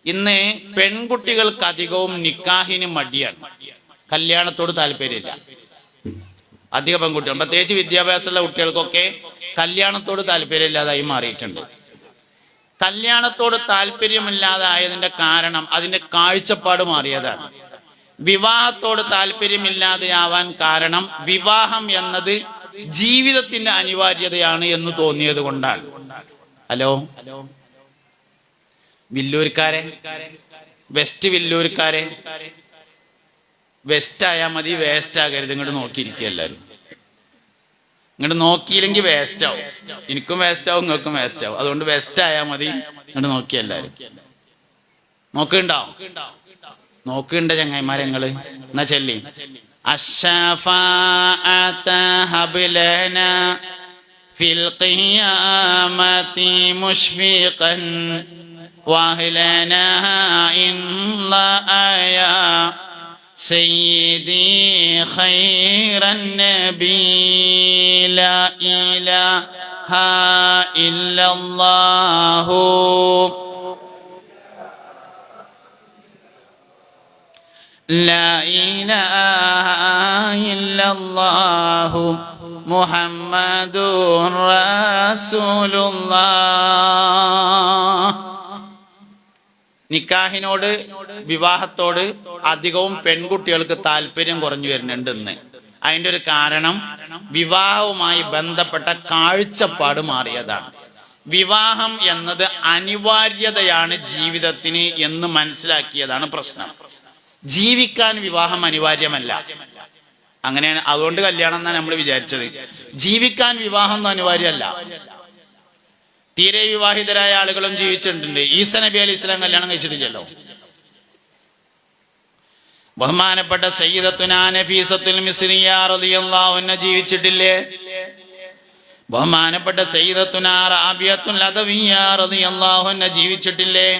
ഇന്ന് പെൺകുട്ടികൾക്ക് അധികവും നിക്കാഹിന് മടിയാണ്, കല്യാണത്തോട് താല്പര്യമില്ല. അധിക പെൺകുട്ടികൾ, പ്രത്യേകിച്ച് വിദ്യാഭ്യാസമുള്ള കുട്ടികൾക്കൊക്കെ കല്യാണത്തോട് താല്പര്യമില്ലാതായി മാറിയിട്ടുണ്ട്. കല്യാണത്തോട് താല്പര്യമില്ലാതായതിന്റെ കാരണം അതിന്റെ കാഴ്ചപ്പാട് മാറിയതാണ്. വിവാഹത്തോട് താല്പര്യമില്ലാതെയാവാൻ കാരണം വിവാഹം എന്നത് ജീവിതത്തിന്റെ അനിവാര്യതയാണ് എന്ന് തോന്നിയത് കൊണ്ടാണ്. ഹലോ വില്ലൂർക്കാരെ, വെസ്റ്റ് വില്ലൂർക്കാരെ, വെസ്റ്റ് ആയാൽ മതി, വേസ്റ്റ് ആകരുത്. ഇങ്ങോട്ട് നോക്കിയിരിക്കുക എല്ലാവരും. ഇങ്ങോട്ട് നോക്കിയില്ലെങ്കിൽ വേസ്റ്റ് ആവും. എനിക്കും വേസ്റ്റ് ആവും, നിങ്ങൾക്കും വേസ്റ്റ് ആവും. അതുകൊണ്ട് വെസ്റ്റ് ആയാൽ മതി. ഇങ്ങോട്ട് നോക്കിയ എല്ലാവരും. നോക്കുന്നുണ്ടോ? നോക്കുന്നുണ്ട ചങ്ങായിമാരെ നിങ്ങള്? എന്നാ ചെല്ലി ഫിൽ ഖിയാമത്തി മുഷ്ഫിഖൻ വഹ്ലനാ ഇൻലായ സയ്യിദി ഖൈറൻ നബി ലാ ഇലാഹ ഇല്ലല്ലാഹു ലാ ഇലാഹ ഇല്ലല്ലാഹു മുഹമ്മദുർ റസൂലുള്ളാഹ്. നിക്കാഹിനോട്, വിവാഹത്തോട് അധികവും പെൺകുട്ടികൾക്ക് താല്പര്യം കുറഞ്ഞു വരുന്നുണ്ട് ഇന്ന്. അതിൻ്റെ ഒരു കാരണം വിവാഹവുമായി ബന്ധപ്പെട്ട കാഴ്ചപ്പാട് മാറിയതാണ്. വിവാഹം എന്നത് അനിവാര്യതയാണ് ജീവിതത്തിന് എന്ന് മനസ്സിലാക്കിയതാണ് പ്രശ്നം. ജീവിക്കാൻ വിവാഹം അനിവാര്യമല്ല. അങ്ങനെയാണ്, അതുകൊണ്ട് കല്യാണം എന്നാണ് നമ്മൾ വിചാരിച്ചത്. ജീവിക്കാൻ വിവാഹം ഒന്നും അനിവാര്യമല്ല. തീരെ വിവാഹിതരായ ആളുകളും ജീവിച്ചിട്ടുണ്ട്. ഈസ നബി അലൈഹി സ്വലാം കല്യാണം കഴിച്ചിട്ടില്ലല്ലോ. ബഹുമാനപ്പെട്ട സയ്യിദത്തുനാ നഫീസത്തുൽ മിസ്രിയ റളിയല്ലാഹു അൻഹ ജീവിച്ചിട്ടില്ലേ? ബഹുമാനപ്പെട്ട സയ്യിദത്തുനാ റാബിയത്തുൽ അദവിയ്യ റളിയല്ലാഹു അൻഹ ജീവിച്ചിട്ടില്ലേ?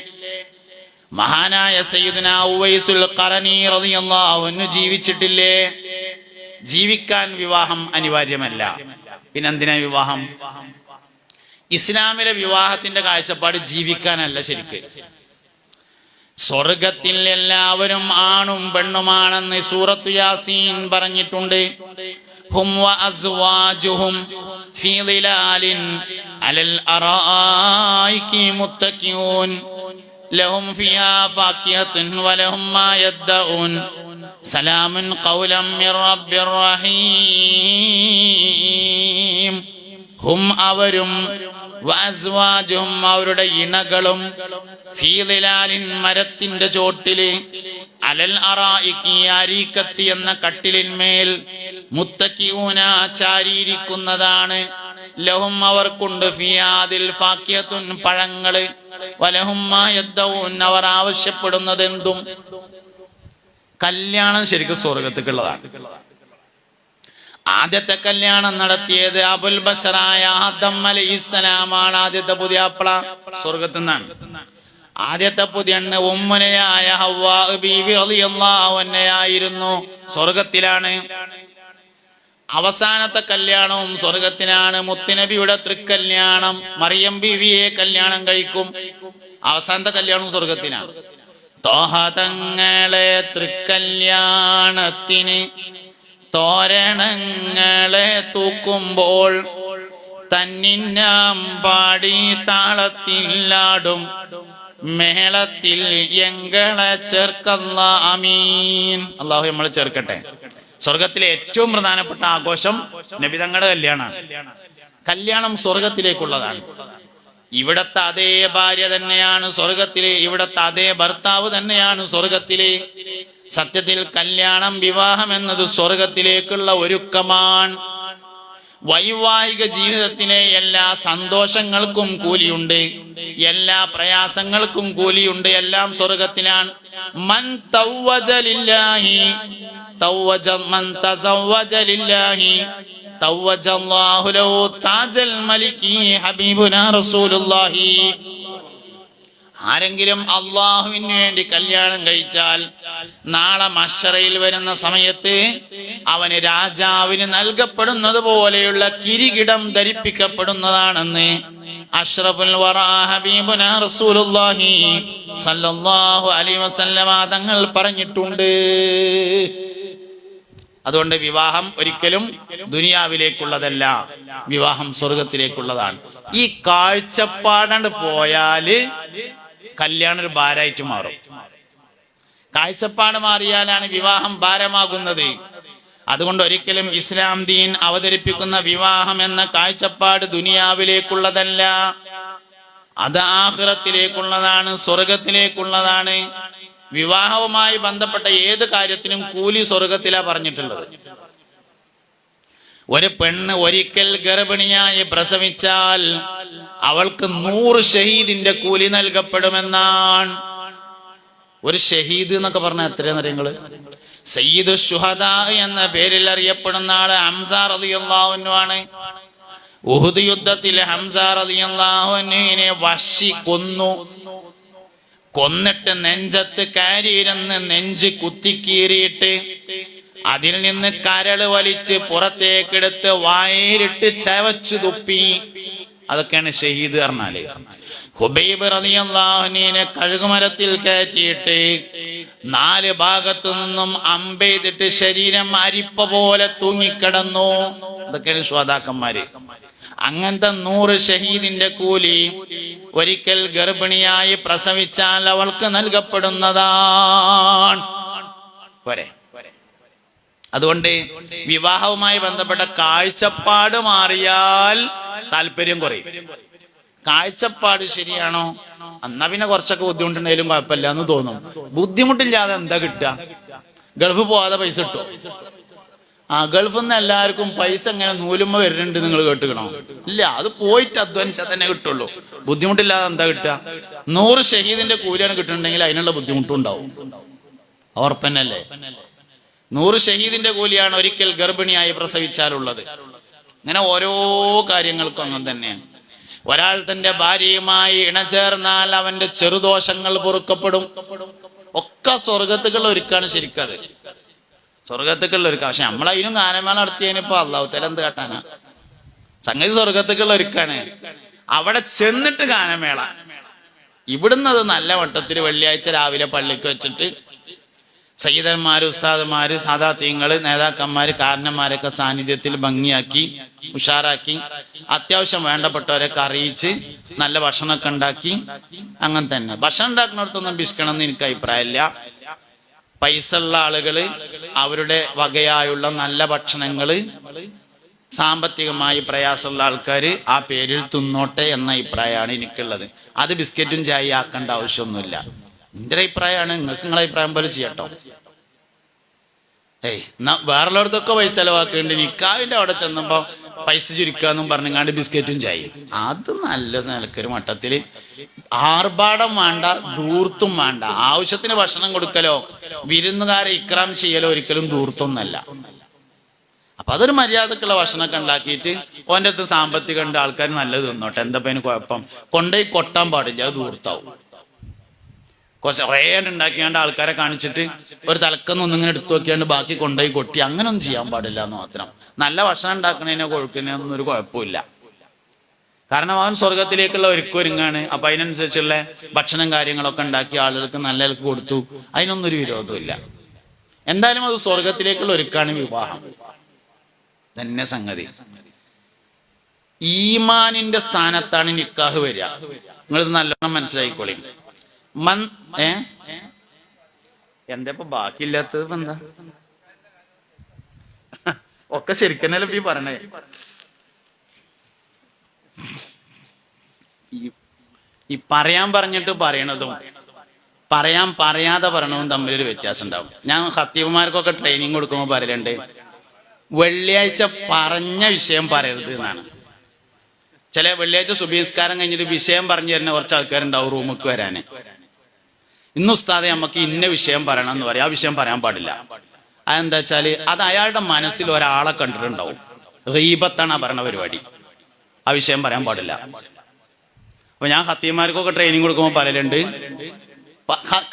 മഹാനായ സയ്യിദുനാ ഉവൈസുൽ ഖറനി റളിയല്ലാഹു അൻഹു ജീവിച്ചിട്ടില്ലേ? ജീവിക്കാൻ വിവാഹം അനിവാര്യമല്ല. പിന്നെന്തിനാ വിവാഹം? ഇസ്ലാമിലെ വിവാഹത്തിന്റെ കാഴ്ചപ്പാട് ജീവിക്കാനല്ല. ശരിക്ക് സ്വർഗത്തിൽ എല്ലാവരും ആണും പെണ്ണുമാണെന്ന് സൂറത്തു യാസീൻ പറഞ്ഞിട്ടുണ്ട്. ഹും വഅസ്വാജുഹും ഫീ ളിലാലിൻ അലൽ അറായികി മുത്തഖിഊൻ ലഹും ഫിഹാ ഫാകിഹത്തുൻ വലഹും മാ യദ്ദഊൻ സലാമുൻ ഖൗലൻ മിർ റബ്ബിർ റഹീം. ഹും അവരും വഅസ്വാജുഹും അവരുടെ ഇണകളും ഫീ ളിലാലിൻ മരത്തിന്റെ ചോട്ടില് അലൽ അറായികി അരീക്കത്തി എന്ന കട്ടിലിന്മേൽ മുത്തഖിഊന ചാരിയിരിക്കുന്നതാണ്. ലഹും അവർക്കുണ്ട് ഫിയാദിൽ ഫാകിഹത്തുൻ പഴങ്ങള് വലഹും മാ യദ്ദഊൻ അവർ ആവശ്യപ്പെടുന്നതെന്തും. കല്യാണം ശരിക്കും സ്വർഗത്തേക്കുള്ളതാണ്. ആദ്യത്തെ കല്യാണം നടത്തിയത് അബുൽ ബശറായ ആദം അലൈഹിസ്സലാമാണ്. ആദ്യത്തെ പുതിയാപ്പള സ്വർഗത്തിൽ നിന്നാണ്. ആദ്യത്തെ പുതിയണ്ണ് ഉമ്മുനയായ ഹവ്വാ ബീവി റളിയല്ലാഹു അൻഹയായിരുന്നു, സ്വർഗത്തിലാണ്. അവസാനത്തെ കല്യാണവും സ്വർഗത്തിലാണ്. മുത്തുനബിയുടെ തൃക്കല്യാണം, മറിയം ബീവിയെ കല്യാണം കഴിക്കും. അവസാനത്തെ കല്യാണവും സ്വർഗത്തിനാണ്. ത്വാഹ തങ്ങളെ തൃക്കല്യാണത്തിന് തോരണങ്ങളെ തൂക്കുമ്പോൾ തന്നിന്നാം പാടി താളത്തിലാടും മേളത്തിൽ എങ്ങളെ ചേർക്കല്ല ആമീൻ. അല്ലാഹു നമ്മളെ ചേർക്കട്ടെ. സ്വർഗത്തിലെ ഏറ്റവും പ്രധാനപ്പെട്ട ആഘോഷം നബി തങ്ങളുടെ കല്യാണമാണ്. കല്യാണം സ്വർഗത്തിലേക്കുള്ളതാണ്. ഇവിടത്തെ അതേ ഭാര്യ തന്നെയാണ് സ്വർഗത്തിലെ, ഇവിടത്തെ അതേ ഭർത്താവ് തന്നെയാണ് സ്വർഗത്തിലെ. സത്യത്തിൽ കല്യാണം, വിവാഹം എന്നത് സ്വർഗത്തിലേക്കുള്ള ഒരുക്കമാണ്. വൈവാഹിക ജീവിതത്തിലെ എല്ലാ സന്തോഷങ്ങൾക്കും കൂലിയുണ്ട്, എല്ലാ പ്രയാസങ്ങൾക്കും കൂലിയുണ്ട്. എല്ലാം സ്വർഗത്തിലാണ്. മൻ തവ്വജ ലില്ലാഹി തവ്വജ മൻ തസവ്വജ ലില്ലാഹി തവ്വജല്ലാഹു ലഹു താജൽ മലികി ഹബീബുനാ റസൂലുള്ളാഹി. ആരെങ്കിലും അള്ളാഹുവിന് വേണ്ടി കല്യാണം കഴിച്ചാൽ നാളെ മഹ്ശറയിൽ വരുന്ന സമയത്ത് അവന് രാജാവിന് നൽകപ്പെടുന്നത് പോലെയുള്ള കിരീടം ധരിപ്പിക്കപ്പെടുന്നതാണെന്ന് അഷ്റഫുൽ വറാ ഹബീബുനാ റസൂലുള്ളാഹി സല്ലല്ലാഹു അലൈഹി വസല്ലമ തങ്ങൾ പറഞ്ഞിട്ടുണ്ട്. അതുകൊണ്ട് വിവാഹം ഒരിക്കലും ദുനിയാവിലേക്കുള്ളതല്ല, വിവാഹം സ്വർഗത്തിലേക്കുള്ളതാണ്. ഈ കാഴ്ചപ്പാടാണ്ട് പോയാല് കല്യാണം ഒരു ഭാരമായിട്ട് മാറും. കാഴ്ചപ്പാട് മാറിയാലാണ് വിവാഹം ഭാരമാകുന്നത്. അതുകൊണ്ട് ഒരിക്കലും ഇസ്ലാം ദീൻ അവതരിപ്പിക്കുന്ന വിവാഹം എന്ന കാഴ്ചപ്പാട് ദുനിയാവിലേക്കുള്ളതല്ല, അത് ആഖിറത്തിലേക്കുള്ളതാണ്, സ്വർഗത്തിലേക്കുള്ളതാണ്. വിവാഹവുമായി ബന്ധപ്പെട്ട ഏത് കാര്യത്തിനും കൂലി സ്വർഗത്തിലാ പറഞ്ഞിട്ടുള്ളത്. ഒരു പെണ്ണ് ഒരിക്കൽ ഗർഭിണിയായി പ്രസവിച്ചാൽ അവൾക്ക് 100 ഷഹീദിന്റെ കൂലി നൽകപ്പെടുമെന്നാണ്. ഒരു ഷഹീദ് എന്നൊക്കെ പറഞ്ഞാൽ എത്രയാ നിങ്ങള്? സയ്യിദു ശുഹദാ എന്ന പേരിൽ അറിയപ്പെടുന്ന ആള് ഹംസ റളിയല്ലാഹു അൻഹു ആണ്. ഉഹുദ് യുദ്ധത്തിൽ ഹംസ റളിയല്ലാഹു അൻഹുവിനെ വഹ്ശി കൊന്നിട്ട് നെഞ്ചത്ത് കയറിയിരുന്ന് നെഞ്ച് കുത്തിക്കീറിയിട്ട് അതിൽ നിന്ന് കരള് വലിച്ച് പുറത്തേക്കെടുത്ത് വായിലിട്ട് ചവച്ചു തുപ്പി. അതൊക്കെയാണ് ഷഹീദ് പറഞ്ഞാല്. ഹുബൈബ് റളിയല്ലാഹു അൻഹുവിനെ കഴുകുമരത്തിൽ കയറ്റിയിട്ട് 4 ഭാഗത്തു നിന്നും അമ്പെയ്തിട്ട് ശരീരം അരിപ്പ പോലെ തൂങ്ങിക്കിടന്നു. അതൊക്കെയാണ് ശുഹദാക്കന്മാര്. അങ്ങനത്തെ 100 ഷഹീദിന്റെ കൂലി ഒരിക്കൽ ഗർഭിണിയായി പ്രസവിച്ചാൽ അവൾക്ക് നൽകപ്പെടുന്നതാണ്. പോരെ? അതുകൊണ്ട് വിവാഹവുമായി ബന്ധപ്പെട്ട കാഴ്ചപ്പാട് മാറിയാൽ താല്പര്യം കുറയും. കാഴ്ചപ്പാട് ശരിയാണോ, എന്നാ പിന്നെ കുറച്ചൊക്കെ ബുദ്ധിമുട്ടുണ്ടെങ്കിലും കുഴപ്പമില്ല എന്ന് തോന്നും. ബുദ്ധിമുട്ടില്ലാതെ എന്താ കിട്ടുക? ഗൾഫ് പോവാതെ പൈസ കിട്ടും. ഗൾഫിൽ നിന്ന് എല്ലാവർക്കും പൈസ എങ്ങനെ നൂലുമ്പോ വരുന്നുണ്ട് നിങ്ങൾ കേട്ടുക്കണോ? ഇല്ല, അത് പോയിട്ട് അധ്വാനിച്ചാൽ തന്നെ കിട്ടുള്ളൂ. ബുദ്ധിമുട്ടില്ലാതെ എന്താ കിട്ടുക? 100 ഷഹീദിന്റെ കൂലിയാണ് കിട്ടുന്നുണ്ടെങ്കിൽ അതിനുള്ള ബുദ്ധിമുട്ടുണ്ടാവും. ഉറപ്പന്നല്ലേ? 100 ഷഹീദിന്റെ കൂലിയാണ് ഒരിക്കൽ ഗർഭിണിയായി പ്രസവിച്ചാലുള്ളത്. ഇങ്ങനെ ഓരോ കാര്യങ്ങൾക്കും അങ്ങനെ തന്നെയാണ്. ഒരാൾ തന്റെ ഭാര്യയുമായി ഇണചേർന്നാൽ അവന്റെ ചെറുദോഷങ്ങൾ പൊറുക്കപ്പെടും. ഒക്കെ സ്വർഗത്തുക്കുള്ള ഒരുക്കാണ് ശരിക്കത്. സ്വർഗത്തുക്കുള്ള ഒരുക്ക. പക്ഷെ നമ്മളതിനും ഗാനമേള നടത്തിയതിനിപ്പോ അള്ളാഹു തആല എന്ത് കാട്ടാനാ? സംഗതി സ്വർഗത്തുക്കുള്ള ഒരുക്കാണ്. അവിടെ ചെന്നിട്ട് ഗാനമേള. ഇവിടുന്ന് അത് നല്ല വട്ടത്തിൽ വെള്ളിയാഴ്ച രാവിലെ പള്ളിക്ക് വെച്ചിട്ട് സയ്യിദന്മാര്, ഉസ്താദന്മാര്, സാദാത്യങ്ങള്, നേതാക്കന്മാര്, കാരണന്മാരൊക്കെ സാന്നിധ്യത്തിൽ ഭംഗിയാക്കി ഉഷാറാക്കി അത്യാവശ്യം വേണ്ടപ്പെട്ടവരൊക്കെ അറിയിച്ച് നല്ല ഭക്ഷണമൊക്കെ ഉണ്ടാക്കി. അങ്ങനെ തന്നെ ഭക്ഷണം ഉണ്ടാക്കുന്നിടത്തൊന്നും പിശുക്കണമെന്ന് എനിക്ക് അഭിപ്രായമില്ല. പൈസ ഉള്ള ആളുകള് അവരുടെ വകയായുള്ള നല്ല ഭക്ഷണങ്ങള് സാമ്പത്തികമായി പ്രയാസമുള്ള ആൾക്കാർ ആ പേരിൽ തിന്നോട്ടെ എന്ന അഭിപ്രായമാണ് എനിക്കുള്ളത്. അത് ബിസ്ക്കറ്റും ചായ ആക്കേണ്ട ആവശ്യമൊന്നുമില്ല. എൻ്റെ അഭിപ്രായമാണ്. നിങ്ങൾക്ക് നിങ്ങളെ അഭിപ്രായം പോലെ ചെയ്യട്ടോ. വേറുള്ളവർക്കൊക്കെ പൈസ ചെലവാക്കുന്നുണ്ട്. നിക്കാവിൻ്റെ അവിടെ ചെന്നപ്പോ പൈസ ചുരുക്കാന്നും പറഞ്ഞാണ്ട് ബിസ്ക്കറ്റും ചായ. അത് നല്ല നിലക്കൊരു മട്ടത്തില് ആർഭാടം വേണ്ട, ധൂർത്തും വേണ്ട. ആവശ്യത്തിന് ഭക്ഷണം കൊടുക്കലോ വിരുന്നുകാരെ ഇക്രാം ചെയ്യലോ ഒരിക്കലും ധൂർത്തൊന്നല്ല. അപ്പൊ അതൊരു മര്യാദക്കുള്ള ഭക്ഷണമൊക്കെ ഉണ്ടാക്കിയിട്ട് ഓൻ്റെ അടുത്ത് സാമ്പത്തികം ഉണ്ട്, ആൾക്കാർ നല്ലത് തിന്നോട്ടെ, എന്താ അതിന് കുഴപ്പം? കൊണ്ടുപോയി കൊട്ടാൻ പാടില്ല, അത് ധൂർത്താവും. കുറച്ച് കുറേ ഉണ്ടാക്കിയാണ്ട് ആൾക്കാരെ കാണിച്ചിട്ട് ഒരു തലക്കൊന്നൊന്നിങ്ങനെ എടുത്തു നോക്കിയാണ്ട് ബാക്കി കൊണ്ടുപോയി കൊട്ടി, അങ്ങനൊന്നും ചെയ്യാൻ പാടില്ല എന്ന് മാത്രം. നല്ല ഭക്ഷണം ഉണ്ടാക്കുന്നതിനോ കൊഴുക്കുന്നതിനൊന്നും ഒരു കുഴപ്പമില്ല. കാരണം അവൻ സ്വർഗത്തിലേക്കുള്ള ഒരുങ്ങാണ്. അപ്പൊ അതിനനുസരിച്ചുള്ള ഭക്ഷണം കാര്യങ്ങളൊക്കെ ഉണ്ടാക്കി ആളുകൾക്ക് നല്ലവർക്ക് കൊടുത്തു. അതിനൊന്നും ഒരു വിരോധമില്ല. എന്തായാലും അത് സ്വർഗത്തിലേക്കുള്ള ഒരുക്കാണ് വിവാഹം തന്നെ സംഗതി. ഈമാനിന്റെ സ്ഥാനത്താണ് നിക്കാഹ് വരിക. നിങ്ങളിത് നല്ലോണം മനസ്സിലാക്കിക്കോളി. എന്താ ബാക്കിയില്ലാത്തത്? എന്താ ഒക്കെ ശരിക്കന്നല്ലേ ഈ പറഞ്ഞേ. ഈ പറയാൻ പറഞ്ഞിട്ട് പറയണതും പറയാതെ പറയണതും തമ്മിലൊരു വ്യത്യാസം ഉണ്ടാവും. ഞാൻ ഖത്തീബുമാർക്കൊക്കെ ട്രെയിനിങ് കൊടുക്കുമ്പോൾ പറയലുണ്ട്, വെള്ളിയാഴ്ച പറഞ്ഞ വിഷയം പറയരുത് എന്നാണ്. ചില വെള്ളിയാഴ്ച സുബഹിസ്കാരം കഴിഞ്ഞിട്ട് വിഷയം പറഞ്ഞു തരുന്ന കുറച്ച് ആൾക്കാരുണ്ടാവും റൂമിക്ക് വരാന്. ഇന്ന് ഉസ്താദെ നമുക്ക് ഇന്ന വിഷയം പറയണം എന്ന് പറയും. ആ വിഷയം പറയാൻ പാടില്ല. അതെന്താ വെച്ചാല് അത് അയാളുടെ മനസ്സിൽ ഒരാളെ കണ്ടിട്ടുണ്ടാവും. ഗീബത്താണ് ആ ഭരണ പരിപാടി. ആ വിഷയം പറയാൻ പാടില്ല. അപ്പൊ ഞാൻ ഖത്തീബുമാർക്കൊക്കെ ട്രെയിനിങ് കൊടുക്കുമ്പോൾ പറയലുണ്ട്,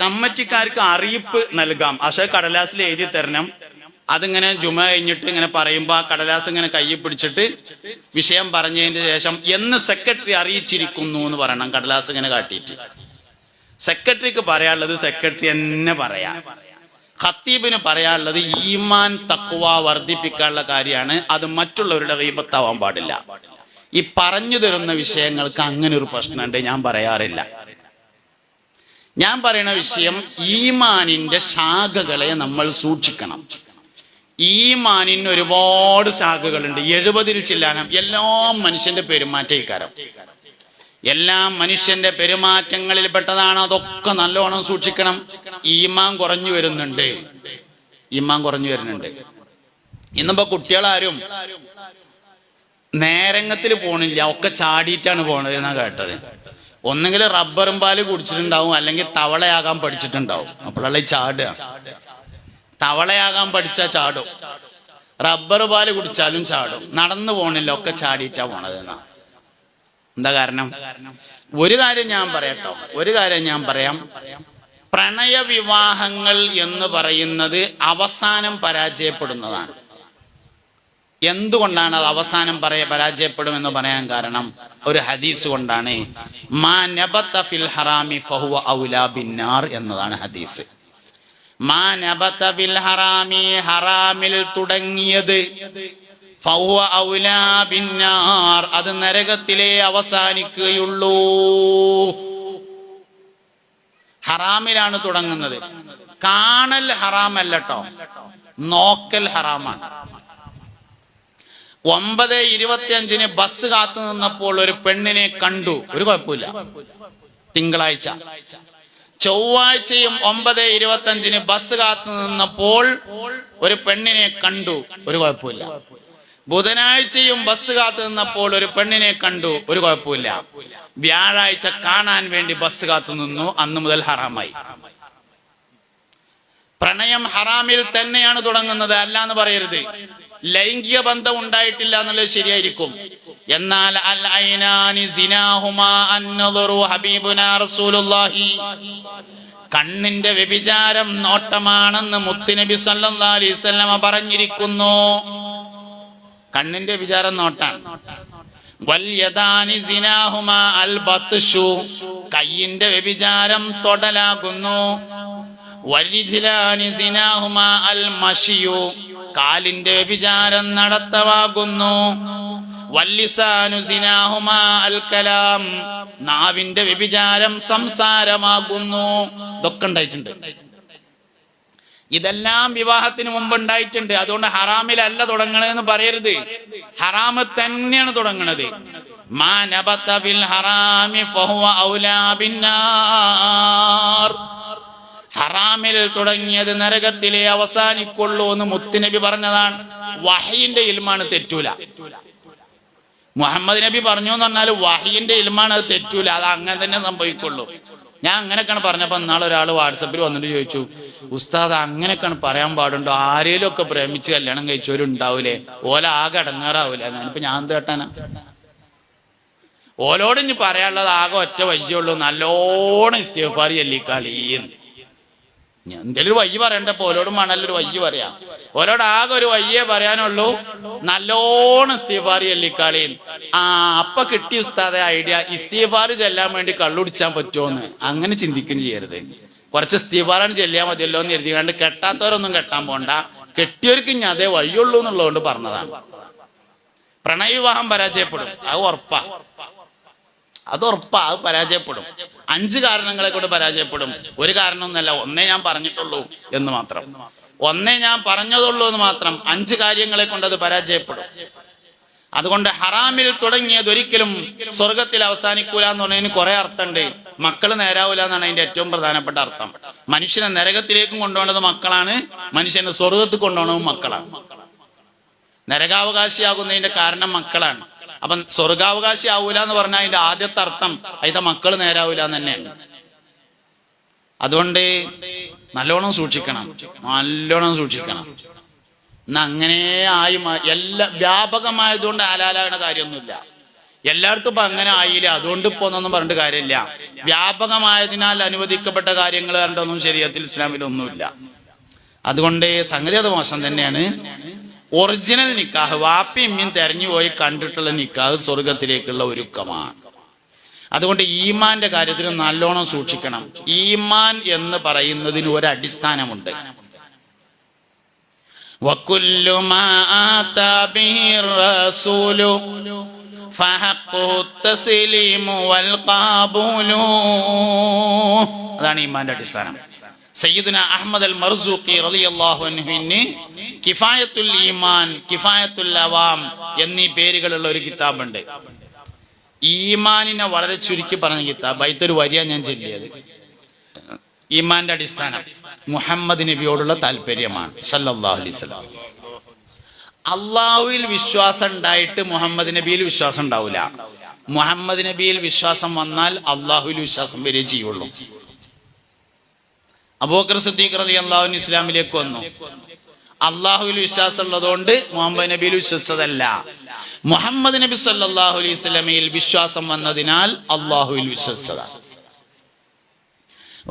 കമ്മിറ്റിക്കാർക്ക് അറിയിപ്പ് നൽകാം, പക്ഷെ കടലാസിൽ എഴുതി തരണം അതിങ്ങനെ ജുമ കഴിഞ്ഞിട്ട് ഇങ്ങനെ പറയുമ്പോൾ ആ കടലാസ് ഇങ്ങനെ കയ്യിൽ പിടിച്ചിട്ട് വിഷയം പറഞ്ഞതിന് ശേഷം എന്ന് സെക്രട്ടറി അറിയിച്ചിരിക്കുന്നു എന്ന് പറയണം. കടലാസ് ഇങ്ങനെ കാട്ടിയിട്ട് സെക്രട്ടറിക്ക് പറയാനുള്ളത് സെക്രട്ടറി തന്നെ പറയാം. ഖത്തീബിന് പറയാനുള്ളത് ഈമാൻ തഖ്വ വർദ്ധിപ്പിക്കാനുള്ള കാര്യമാണ്. അത് മറ്റുള്ളവരുടെ ഗീബത്താവാൻ പാടില്ല. ഈ പറഞ്ഞു തരുന്ന വിഷയങ്ങൾക്ക് അങ്ങനെ ഒരു പ്രശ്നമുണ്ട്, ഞാൻ പറയാറില്ല. ഞാൻ പറയുന്ന വിഷയം ഈമാനിന്റെ ശാഖകളെ നമ്മൾ സൂക്ഷിക്കണം. ഈമാനിന് ഒരുപാട് ശാഖകളുണ്ട്, 70 ചില്ലാനം. എല്ലാം മനുഷ്യന്റെ പെരുമാറ്റക്കാരം, എല്ലാം മനുഷ്യന്റെ പെരുമാറ്റങ്ങളിൽ പെട്ടതാണ്. അതൊക്കെ നല്ലോണം സൂക്ഷിക്കണം. ഈമാൻ കുറഞ്ഞു വരുന്നുണ്ട്, ഈമാൻ കുറഞ്ഞു വരുന്നുണ്ട്. ഇന്നിപ്പോ കുട്ടികളാരും നേരങ്ങത്തിൽ പോണില്ല, ഒക്കെ ചാടിയിട്ടാണ് പോണത് എന്നാ കേട്ടത്. ഒന്നെങ്കിൽ റബ്ബറും പാല് കുടിച്ചിട്ടുണ്ടാവും, അല്ലെങ്കിൽ തവളയാകാൻ പഠിച്ചിട്ടുണ്ടാവും. അപ്പോഴല്ല ചാടുക. തവളയാകാൻ പഠിച്ചാ ചാടും, റബ്ബർ പാല് കുടിച്ചാലും ചാടും. നടന്നു പോണില്ല, ഒക്കെ ചാടിയിട്ടാ പോണത് എന്നാ. എന്താ കാരണം? ഒരു കാര്യം ഞാൻ പറയട്ടോ, ഒരു കാര്യം ഞാൻ പറയാം. പ്രണയവിവാഹങ്ങൾ എന്ന് പറയുന്നത് അവസാനം പരാജയപ്പെടുന്നതാണ്. എന്തുകൊണ്ടാണ് അത് അവസാനം പരാജയപ്പെടുമെന്ന് പറയാൻ കാരണം ഒരു ഹദീസ് കൊണ്ടാണ്. മാ നബത ഫിൽ ഹറാമി ഫഹുവ ഔലാ ബിന്നാർ എന്നതാണ് ഹദീസ്. മാ നബത ഫിൽ ഹറാമി, ഹറാമിൽ തുടങ്ങിയത്, ഫഹുവ ഔലാ ബിന്നാർ, അത് നരകത്തിലേ അവസാനിക്കുകയുള്ളൂ. ഹറാമിലാണ് തുടങ്ങുന്നത്. കാണൽ ഹറാമല്ലട്ടോ, നോക്കൽ ഹറാമാണ്. 9:25 ബസ് കാത്തു നിന്നപ്പോൾ ഒരു പെണ്ണിനെ കണ്ടു, ഒരു കുഴപ്പമില്ല. തിങ്കളാഴ്ച. ചൊവ്വാഴ്ചയും 9:25 ബസ് കാത്തു നിന്നപ്പോൾ ഒരു പെണ്ണിനെ കണ്ടു, ഒരു കുഴപ്പമില്ല. ബുധനാഴ്ചയും ബസ് കാത്തു നിന്നപ്പോൾ ഒരു പെണ്ണിനെ കണ്ടു, ഒരു കുഴപ്പമില്ല. വ്യാഴാഴ്ച കാണാൻ വേണ്ടി ബസ് കാത്തു നിന്നു, അന്ന് മുതൽ ഹറാമായി. പ്രണയം ഹറാമിൽ തന്നെയാണ് തുടങ്ങുന്നത്, അല്ലാന്ന് പറയരുത്. ലൈംഗിക ബന്ധം ഉണ്ടായിട്ടില്ല എന്നുള്ളത് ശരിയായിരിക്കും. എന്നാൽ അൽ ഐനാനി സിനാഹുമാ അന്നദറു ഹബീബുനാ റസൂലുള്ളാഹി, കണ്ണിന്റെ വ്യഭിചാരം നോട്ടമാണെന്ന് മുത്തുനബി സല്ലല്ലാഹു അലൈഹി വസല്ലമ പറഞ്ഞിരിക്കുന്നു. കണ്ണിന്റെ വിചാരം നോട്ടാണ്. വൽ യദാനി സിനാഹുമാ അൽ ബത്ഷു, കയ്യിന്റെ വ്യഭിചാരം തൊടലാകുന്നു. വൽരിജ്ലാനി സിനാഹുമാ അൽ മശിയു, കാലിന്റെ വ്യഭിചാരം നടത്തമാകുന്നു. വല്ലിസാനു സിനാഹുമാ അൽ കലാം, നാവിന്റെ വ്യഭിചാരം സംസാരമാകുന്നു. ഇതൊക്കെ ഉണ്ടായിട്ടുണ്ട്. ഇതെല്ലാം വിവാഹത്തിന് മുമ്പ് ഉണ്ടായിട്ടുണ്ട്. അതുകൊണ്ട് ഹറാമിലല്ല തുടങ്ങണതെന്ന് പറയരുത്, ഹറാമ് തന്നെയാണ് തുടങ്ങണത്. മാ നബത ബിൽ ഹറാമി ഫഹുവ ഔലാ ബിന്നാർ, ഹറാമിൽ തുടങ്ങിയത് നരകത്തിലെ അവസാനിക്കുള്ളൂ എന്ന് മുത്തുനബി പറഞ്ഞതാണ്. വഹയിന്റെ ഇൽമാണ്, തെറ്റൂല. മുഹമ്മദ് നബി പറഞ്ഞു എന്ന് പറഞ്ഞാൽ വഹയിന്റെ ഇൽമാണ്, അത് തെറ്റൂല. അത് അങ്ങനെ തന്നെ സംഭവിക്കുള്ളൂ. ഞാൻ അങ്ങനെയൊക്കെയാണ് പറഞ്ഞപ്പോ നാളെ ഒരാൾ വാട്സപ്പിൽ വന്നിട്ട് ചോദിച്ചു, ഉസ്താദ് അങ്ങനെയൊക്കെയാണ് പറയാൻ പാടുണ്ടോ? ആരേലും ഒക്കെ പ്രേമിച്ച് കല്യാണം കഴിച്ചവരുണ്ടാവൂലേ, ഓല ആകെ അടങ്ങാറാവൂലേ? ഞാനിപ്പോ ഞാൻ എന്ത് കേട്ടാനാ? ഓലോട് ഇനി പറയാനുള്ളത് ആകെ ഒറ്റ വയ്യുള്ളൂ, നല്ലോണം ഇസ്തിഗ്ഫാർ ചൊല്ലിക്കാളീന്ന്. എന്തെങ്കിലും ഒരു വയ്യ പറയണ്ടപ്പോ ഓലോടും വേണമല്ലോ വയ്യ പറയാം. ഓലോട് ആകെ ഒരു വയ്യേ പറയാനുള്ളൂ, നല്ലോണം ഇസ്തിഗ്ഫാർ ചൊല്ലിക്കാളീന്ന്. അപ്പൊ കിട്ടി ഉസ്താദെ ഐഡിയ, ഇസ്തിഗ്ഫാർ ചെല്ലാൻ വേണ്ടി കള്ളുടിച്ചാൻ പറ്റുമോന്ന്. അങ്ങനെ ചിന്തിക്കുകയും ചെയ്യരുത്. കുറച്ച് ഇസ്തിഗ്ഫാറാണ് ചെല്ലിയാൽ മതിയല്ലോ എന്ന് കരുതി കണ്ട് കെട്ടാത്തവരൊന്നും കെട്ടാൻ പോണ്ട. കെട്ടിയവർക്ക് ഇനി അതേ വഴിയുള്ളൂ എന്നുള്ളതുകൊണ്ട് പറഞ്ഞതാണ്. പ്രണയവിവാഹം പരാജയപ്പെടും, അത് ഉറപ്പാ, അത് ഉറപ്പാ, അത് പരാജയപ്പെടും. 5 കാരണങ്ങളെ കൊണ്ട് പരാജയപ്പെടും. ഒരു കാരണമൊന്നല്ല, ഒന്നേ ഞാൻ പറഞ്ഞിട്ടുള്ളൂ എന്ന് മാത്രം, ഒന്നേ ഞാൻ പറഞ്ഞതുള്ളൂ എന്ന് മാത്രം. 5 കാര്യങ്ങളെ കൊണ്ട് അത് പരാജയപ്പെടും. അതുകൊണ്ട് ഹറാമിൽ തുടങ്ങിയത് ഒരിക്കലും സ്വർഗത്തിൽ അവസാനിക്കൂല എന്ന് പറഞ്ഞതിന് കുറെ അർത്ഥമുണ്ട്. മക്കള് നേരാവൂല എന്നാണ് അതിന്റെ ഏറ്റവും പ്രധാനപ്പെട്ട അർത്ഥം. മനുഷ്യനെ നരകത്തിലേക്കും കൊണ്ടുപോകുന്നത് മക്കളാണ്, മനുഷ്യനെ സ്വർഗത്തിൽ കൊണ്ടുപോകുന്നതും മക്കളാണ്. നരകാവകാശിയാകുന്നതിന്റെ കാരണം മക്കളാണ്. അപ്പൊ സ്വർഗാവകാശി ആവൂല എന്ന് പറഞ്ഞാൽ അതിന്റെ ആദ്യത്തെ അർത്ഥം അതിന്റെ മക്കള് നേരാവൂല എന്ന് തന്നെയാണ്. അതുകൊണ്ട് നല്ലോണം സൂക്ഷിക്കണം, നല്ലോണം സൂക്ഷിക്കണം. എന്നാ അങ്ങനെ ആയി എല്ലാ വ്യാപകമായതുകൊണ്ട് ആലാലാകണ കാര്യമൊന്നുമില്ല. എല്ലായിടത്തും ഇപ്പൊ അങ്ങനെ ആയില്ല, അതുകൊണ്ട് ഇപ്പൊ ഒന്നൊന്നും പറഞ്ഞിട്ട് കാര്യമില്ല. വ്യാപകമായതിനാൽ അനുവദിക്കപ്പെട്ട കാര്യങ്ങൾ കണ്ടൊന്നും ശരീഅത്തിൽ ഇസ്ലാമിലൊന്നുമില്ല. അതുകൊണ്ട് സംഗതി അത് മോശം തന്നെയാണ്. ഒറിജിനൽ നിക്കാഹ് വാപ്പി ഇമ്മിയും തെരഞ്ഞുപോയി കണ്ടിട്ടുള്ള നിക്കാഹ് സ്വർഗത്തിലേക്കുള്ള ഒരുക്കമാണ്. അതുകൊണ്ട് ഈമാന്റെ കാര്യത്തിൽ നല്ലോണം സൂക്ഷിക്കണം. ഈമാൻ എന്ന് പറയുന്നതിന് ഒരു അടിസ്ഥാനമുണ്ട്. വകുല്ലു മാ ആതാ ബിഹി റസൂലു ഫഹഖ്ഖു തസ്ലീമു വൽ ഖബൂലു. അതാണ് ഈമാന്റെ അടിസ്ഥാനം. സയ്യിദുന അഹ്മദ് അൽ മർസൂഖി റളിയല്ലാഹു അൻഹുവിന് കിഫായത്തുൽ ഈമാൻ, കിഫായത്തുൽ അവാം എന്നീ പേരുകളുള്ള ഒരു കിതാബുണ്ട്. ഈമാനിനെ വളരെ ചുരുക്കി പറഞ്ഞ കിതാബ്. അതിലൊരു വരിയാ ഞാൻ ചൊല്ലിയത്. ഈമാന്റെ അടിസ്ഥാനം മുഹമ്മദ് നബിയോടുള്ള താല്പര്യമാണ് സല്ലല്ലാഹു അലൈഹി വസല്ലം. അള്ളാഹുവിൽ വിശ്വാസം ഉണ്ടായിട്ട് മുഹമ്മദ് നബിയിൽ വിശ്വാസം ഉണ്ടാവില്ല. മുഹമ്മദ് നബിയിൽ വിശ്വാസം വന്നാൽ അള്ളാഹുവിൽ വിശ്വാസം വരെ ചെയ്യുള്ളൂ. അബൂബക്കർ സിദ്ദീഖ് റളിയല്ലാഹു അൻഹു ഇസ്ലാമിലേക്ക് വന്നു. അള്ളാഹുവിൽ വിശ്വാസം ഉള്ളതുകൊണ്ട് മുഹമ്മദ് നബിയിൽ വിശ്വസിച്ചതല്ല. മുഹമ്മദ് നബി സല്ലല്ലാഹു അലൈഹി വസല്ലമയിൽ വിശ്വാസം വന്നതിനാൽ അള്ളാഹുവിൽ വിശ്വസിച്ചതാണ്.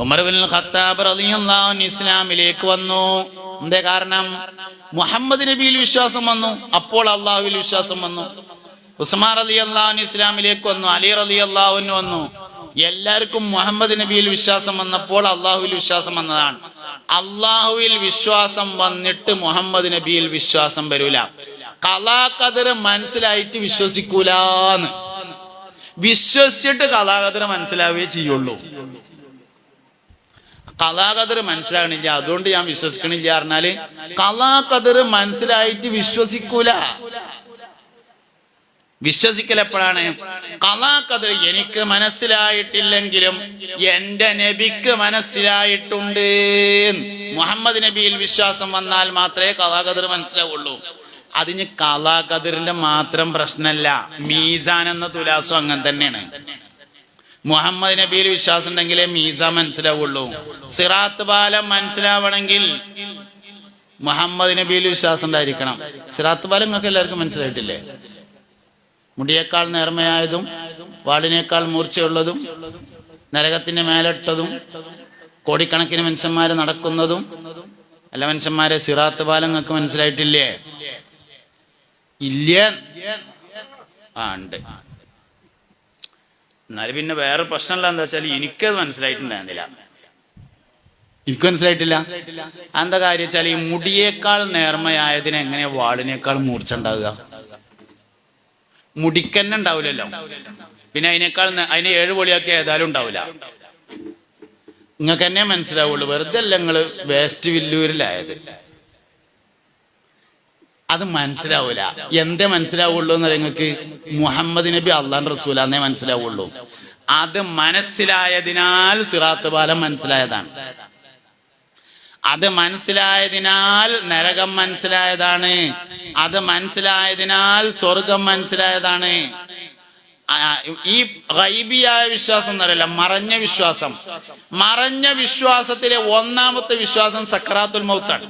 ഉമർ ഇബ്നുൽ ഖത്താബ് റളിയല്ലാഹു അൻഹു ഇസ്ലാമിലേക്ക് വന്നു. എന്തേ കാരണം? മുഹമ്മദ് നബിയിൽ വിശ്വാസം വന്നു, അപ്പോൾ അള്ളാഹുവിൽ വിശ്വാസം വന്നു. ഉസ്മാൻ റളിയല്ലാഹു അൻഹു ഇസ്ലാമിലേക്ക് വന്നു, അലി റളിയല്ലാഹു അൻഹു വന്നു. എല്ലാവർക്കും മുഹമ്മദ് നബിയിൽ വിശ്വാസം വന്നപ്പോൾ അള്ളാഹുവിൽ വിശ്വാസം വന്നതാണ്. അള്ളാഹുവിൽ വിശ്വാസം വന്നിട്ട് മുഹമ്മദ് നബിയിൽ വിശ്വാസം വരൂല. ഖലാ ഖദർ മനസ്സിലായിട്ട് വിശ്വസിക്കൂലാന്ന്. വിശ്വസിച്ചിട്ട് ഖലാ ഖദർ മനസ്സിലാവുകയേ ചെയ്യുള്ളൂ. ഖലാ ഖദർ മനസ്സിലാകണില്ല, അതുകൊണ്ട് ഞാൻ വിശ്വസിക്കണില്ല പറഞ്ഞാല് ഖലാ ഖദർ മനസ്സിലായിട്ട് വിശ്വസിക്കൂല. വിശ്വസിക്കൽ എപ്പോഴാണ്? ഖലാ ഖദർ എനിക്ക് മനസ്സിലായിട്ടില്ലെങ്കിലും എന്റെ നബിക്ക് മനസ്സിലായിട്ടുണ്ട്. മുഹമ്മദ് നബിയിൽ വിശ്വാസം വന്നാൽ മാത്രമേ ഖലാ ഖദർ മനസ്സിലാവുള്ളൂ. അതിന് ഖലാ ഖദറിന്റെ മാത്രം പ്രശ്നമല്ല, മീസാൻ എന്ന തുലാസും അങ്ങനെ തന്നെയാണ്. മുഹമ്മദ് നബിയിൽ വിശ്വാസം ഉണ്ടെങ്കിലേ മീസാൻ മനസ്സിലാവുള്ളൂ. സിറാത്ത് പാലം മനസ്സിലാവണമെങ്കിൽ മുഹമ്മദ് നബിയിൽ വിശ്വാസം ഉണ്ടായിരിക്കണം. സിറാത്ത് പാലം നിങ്ങൾക്ക് എല്ലാവർക്കും മനസ്സിലായിട്ടില്ലേ? മുടിയേക്കാൾ നേർമയായതും വാളിനേക്കാൾ മൂർച്ചയുള്ളതും നരകത്തിന്റെ മേലിട്ടതും കോടിക്കണക്കിന് മനുഷ്യന്മാരെ നടക്കുന്നതും അല്ല മനുഷ്യന്മാരെ സിറാത്ത് പാലം നിങ്ങൾക്ക് മനസ്സിലായിട്ടില്ലേ? ഇല്ല. ഉണ്ട്. എന്നാലും പിന്നെ വേറെ പ്രശ്നമല്ല. എന്താ വെച്ചാൽ എനിക്കത് മനസ്സിലായിട്ടുണ്ടായിരുന്നില്ല. എനിക്ക് മനസ്സിലായിട്ടില്ല. എന്താ കാര്യം വെച്ചാൽ ഈ മുടിയേക്കാൾ നേർമയായതിന് എങ്ങനെയാ വാളിനേക്കാൾ മൂർച്ച ഉണ്ടാവുക? മുടിക്കന്നെ ഉണ്ടാവില്ലല്ലോ. പിന്നെ അതിനെ 7 പൊളിയൊക്കെ ഏതായാലും ഉണ്ടാവില്ല. നിങ്ങൾക്ക് എന്നെ മനസ്സിലാവുള്ളൂ. വെറുതെ അല്ല നിങ്ങള് വേസ്റ്റ് വില്ലൂരിലായത്. അത് മനസ്സിലാവൂല. എന്തേ മനസ്സിലാവുള്ളൂ എന്ന് നിങ്ങൾക്ക്? മുഹമ്മദ് നബി അള്ളാഹുവിന്റെ റസൂലാന്നേ മനസ്സിലാവുള്ളൂ. അത് മനസ്സിലായതിനാൽ സിറാത്ത് പാലം മനസ്സിലായതാണ്. അത് മനസ്സിലായതിനാൽ നരകം മനസ്സിലായതാണ്. അത് മനസ്സിലായതിനാൽ സ്വർഗം മനസ്സിലായതാണ്. ഈ ഗൈബിയായ വിശ്വാസം എന്നറിയില്ല, മറഞ്ഞ വിശ്വാസം. മറഞ്ഞ വിശ്വാസത്തിലെ ഒന്നാമത്തെ വിശ്വാസം സക്രാത്തുൽ മൗത്താണ്.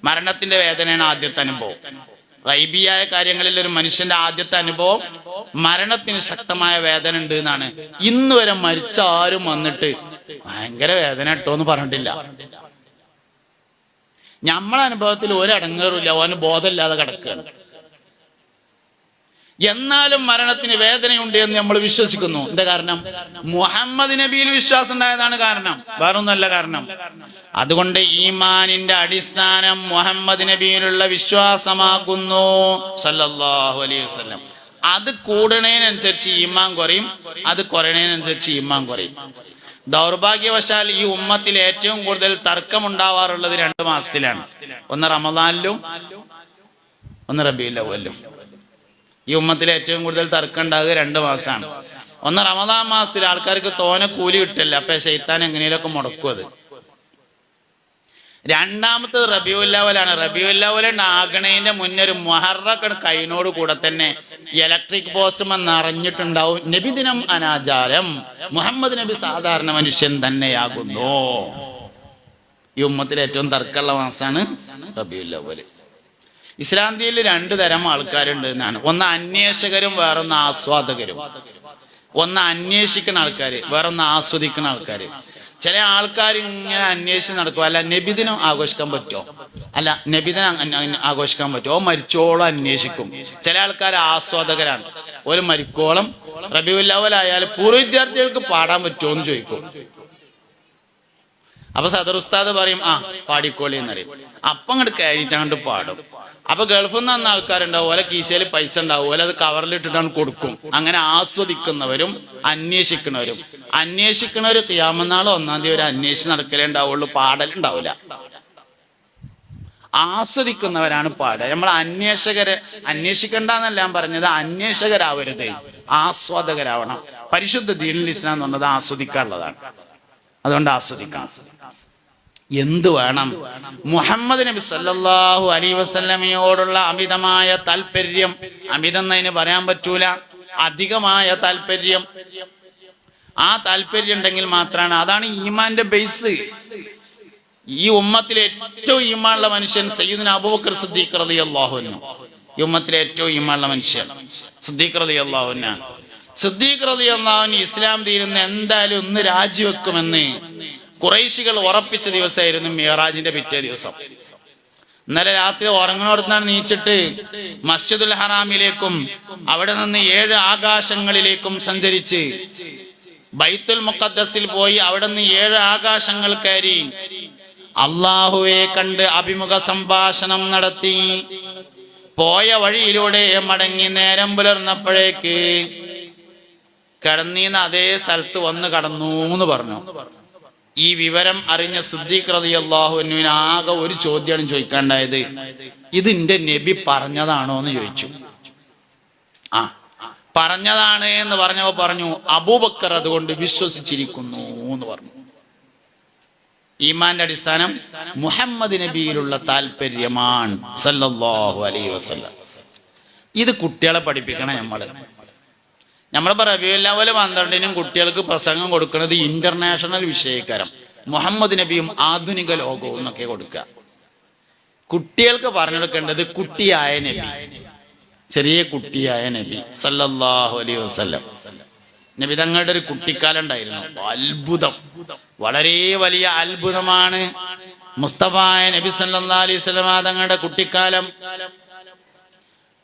മരണത്തിന്റെ വേദനയാണ് ആദ്യത്തെ അനുഭവം. ഗൈബിയായ കാര്യങ്ങളിൽ ഒരു മനുഷ്യന്റെ ആദ്യത്തെ അനുഭവം മരണത്തിന് ശക്തമായ വേദന ഉണ്ട് എന്നാണ്. ഇന്ന് വരെ മരിച്ച ആരും വന്നിട്ട് ഭയങ്കര വേദന ഇട്ടോ എന്ന് പറഞ്ഞിട്ടില്ല. നമ്മളെ അനുഭവത്തിൽ ഒരടങ്ങേറില്ല, അവന് ബോധമില്ലാതെ കിടക്കുകയാണ്. എന്നാലും മരണത്തിന് വേദനയുണ്ട് എന്ന് നമ്മൾ വിശ്വസിക്കുന്നു. എന്താ കാരണം? മുഹമ്മദ് നബിയിൽ വിശ്വാസം ഉണ്ടായതാണ് കാരണം, വേറൊന്നല്ല കാരണം. അതുകൊണ്ട് ഈമാനിന്റെ അടിസ്ഥാനം മുഹമ്മദ് നബിയിലുള്ള വിശ്വാസമാകുന്നു സല്ലല്ലാഹു അലൈഹി വസല്ലം. അത് കൂടുന്നതിനനുസരിച്ച് ഈമാൻ കുറയും, അത് കുറയുന്നതിനനുസരിച്ച് ഈമാൻ കുറയും. ദൗർഭാഗ്യവശാൽ ഈ ഉമ്മത്തിൽ ഏറ്റവും കൂടുതൽ തർക്കം ഉണ്ടാവാറുള്ളത് 2 മാസത്തിലാണ്. ഒന്ന് റമദാനിലും ഒന്ന് റബീഉൽ അവ്വലിലും. ഈ ഉമ്മത്തിൽ ഏറ്റവും കൂടുതൽ തർക്കം ഉണ്ടാകുക 2 മാസമാണ്. ഒന്ന് റമദാൻ മാസത്തിൽ ആൾക്കാർക്ക് തോനെ കൂലി കിട്ടില്ല, അപ്പൊ ശൈത്താൻ എങ്ങനെയൊക്കെ മുടക്കും അത്. രണ്ടാമത്തത് റബീഉൽ അവ്വലാണ്. റബീഉൽ അവ്വൽ ആകണേന്റെ മുന്നേ ഒരു മുഹറം കൈനോട് കൂടെ തന്നെ ഇലക്ട്രിക് പോസ്റ്റ് നിറഞ്ഞിട്ടുണ്ടാവും നബിദിനം അനാചാരം, മുഹമ്മദ് നബി സാധാരണ മനുഷ്യൻ തന്നെയാകുന്നു. ഈ ഉമ്മത്തിൽ ഏറ്റവും തർക്കമുള്ള മാസമാണ് റബീഉൽ അവ്വൽ. ഇസ്ലാന്തിയിൽ 2 തരം ആൾക്കാരുണ്ട് എന്നാണ്. ഒന്ന് അന്വേഷകരും വേറൊന്ന് ആസ്വാദകരും. ഒന്ന് അന്വേഷിക്കുന്ന ആൾക്കാര്, വേറൊന്ന് ആസ്വദിക്കുന്ന ആൾക്കാര്. ചില ആൾക്കാർ ഇങ്ങനെ അന്വേഷിച്ച് നടക്കും, അല്ല നബിദിനം ആഘോഷിക്കാൻ പറ്റുമോ, അല്ല നബിദിനം ആഘോഷിക്കാൻ പറ്റുമോ, മരിച്ചോളം അന്വേഷിക്കും. ചില ആൾക്കാർ ആസ്വാദകരാണ്, ഒരു മരിക്കോളം റബീഉൽ അവ്വൽ ആയാൽ പൂർവ്വ വിദ്യാർത്ഥികൾക്ക് പാടാൻ പറ്റുമോ എന്ന് ചോദിക്കും. അപ്പൊ സദർ ഉസ്താദ് പറയും പാടിക്കോളി എന്നറിയും. അപ്പം അങ്ങോട്ട് കയറിയിട്ട് അങ്ങോട്ട് പാടും. അപ്പൊ ഗൾഫിൽ നിന്ന് വന്ന ആൾക്കാരുണ്ടാവും, ഓലെ കീശയിൽ പൈസ ഉണ്ടാവും, ഓലെ അത് കവറിലിട്ടിട്ടാണ് കൊടുക്കും. അങ്ങനെ ആസ്വദിക്കുന്നവരും അന്വേഷിക്കുന്നവര് ഖിയാമത്ത് നാൾ 1-ാം തീയതി ഒരു അന്വേഷിച്ച് നടക്കലേ ഉണ്ടാവുള്ളൂ, പാടലുണ്ടാവില്ല. ആസ്വദിക്കുന്നവരാണ് പാടുക. നമ്മൾ അന്വേഷിക്കണ്ടെന്നല്ല ഞാൻ പറഞ്ഞത്, അന്വേഷകരാവരുത്, ആസ്വാദകരാവണം. പരിശുദ്ധ ദീനുൽ ഇസ്ലാം എന്ന് പറഞ്ഞത് ആസ്വദിക്കാനുള്ളതാണ്. അതുകൊണ്ട് ആസ്വദിക്കണം. എന്ത് വേണം? മുഹമ്മദ് നബി സല്ലല്ലാഹു അലൈഹി വസല്ലമയോടുള്ള അമിതമായ താല്പര്യം, അമിതം എന്നതിന് പറയാൻ പറ്റൂല, അധികമായ താല്പര്യം. ആ താല്പര്യം ഉണ്ടെങ്കിൽ മാത്രമാണ്, അതാണ് ഈമാന്റെ ബേസ്. ഈ ഉമ്മത്തിലെ ഏറ്റവും ഈമാനുള്ള മനുഷ്യൻ സയ്യിദുനാ അബൂബക്കർ സിദ്ദീഖ് റളിയല്ലാഹു അൻഹു. ഈ ഉമ്മത്തിലെ ഏറ്റവും ഈമാനുള്ള മനുഷ്യൻ സിദ്ദീഖ് റളിയല്ലാഹു അൻഹു. സിദ്ദീഖ് റളിയല്ലാഹു അൻഹു ഇസ്ലാം തീരുന്ന എന്തായാലും ഒന്ന് രാജിവെക്കുമെന്ന് ഖുറൈശികൾ ഉറപ്പിച്ച ദിവസമായിരുന്നു മിഅ്റാജിന്റെ പിറ്റേ ദിവസം. ഇന്നലെ രാത്രി ഉറങ്ങുന്നിടത്താണ് നീച്ചിട്ട് മസ്ജിദുൽ ഹറാമിലേക്കും അവിടെ നിന്ന് 7 ആകാശങ്ങളിലേക്കും സഞ്ചരിച്ച് ബൈത്തുൽ മുഖദ്ദസിൽ പോയി അവിടെ നിന്ന് 7 ആകാശങ്ങൾ കയറി അള്ളാഹുവെ കണ്ട് അഭിമുഖ സംഭാഷണം നടത്തി. പോയ വഴിയിലൂടെ മടങ്ങി നേരം പുലർന്നപ്പോഴേക്ക് കിടന്നീന്ന് അതേ സ്ഥലത്ത് വന്ന് കടന്നു എന്ന് പറഞ്ഞു. ഈ വിവരം അറിഞ്ഞ സിദ്ദീഖ് റളിയല്ലാഹു അൻഹുവിന് ആകെ ഒരു ചോദ്യമാണ് ചോദിക്കാണ്ടായത്, ഇതിന്റെ നബി പറഞ്ഞതാണോ എന്ന് ചോദിച്ചു. പറഞ്ഞതാണ് എന്ന് പറഞ്ഞപ്പോ പറഞ്ഞു, അബൂബക്കർ അതുകൊണ്ട് വിശ്വസിച്ചിരിക്കുന്നു എന്ന് പറഞ്ഞു. ഈമാന്റെ അടിസ്ഥാനം മുഹമ്മദ് നബിയിലുള്ള താല്പര്യമാണ് സല്ലല്ലാഹു അലൈഹി വസല്ലം. ഇത് കുട്ടികളെ പഠിപ്പിക്കണം. നമ്മളിപ്പോ റബീഉൽ അവ്വൽ 12-നും കുട്ടികൾക്ക് പ്രസംഗം കൊടുക്കുന്നത് ഇന്റർനാഷണൽ വിഷയക്കാരം, മുഹമ്മദ് നബിയും ആധുനിക ലോകവും എന്നൊക്കെ കൊടുക്കുക. കുട്ടികൾക്ക് പറഞ്ഞെടുക്കേണ്ടത് കുട്ടിയായ നബി, ചെറിയ കുട്ടിയായ നബി സല്ലല്ലാഹു അലൈഹി വസല്ലം. നബി തങ്ങളുടെ ഒരു കുട്ടിക്കാലം ഉണ്ടായിരുന്നു, അത്ഭുതം, വളരെ വലിയ അത്ഭുതമാണ് മുസ്തഫായ നബി സല്ലല്ലാഹു അലൈഹി വസല്ലം തങ്ങളുടെ കുട്ടിക്കാലം.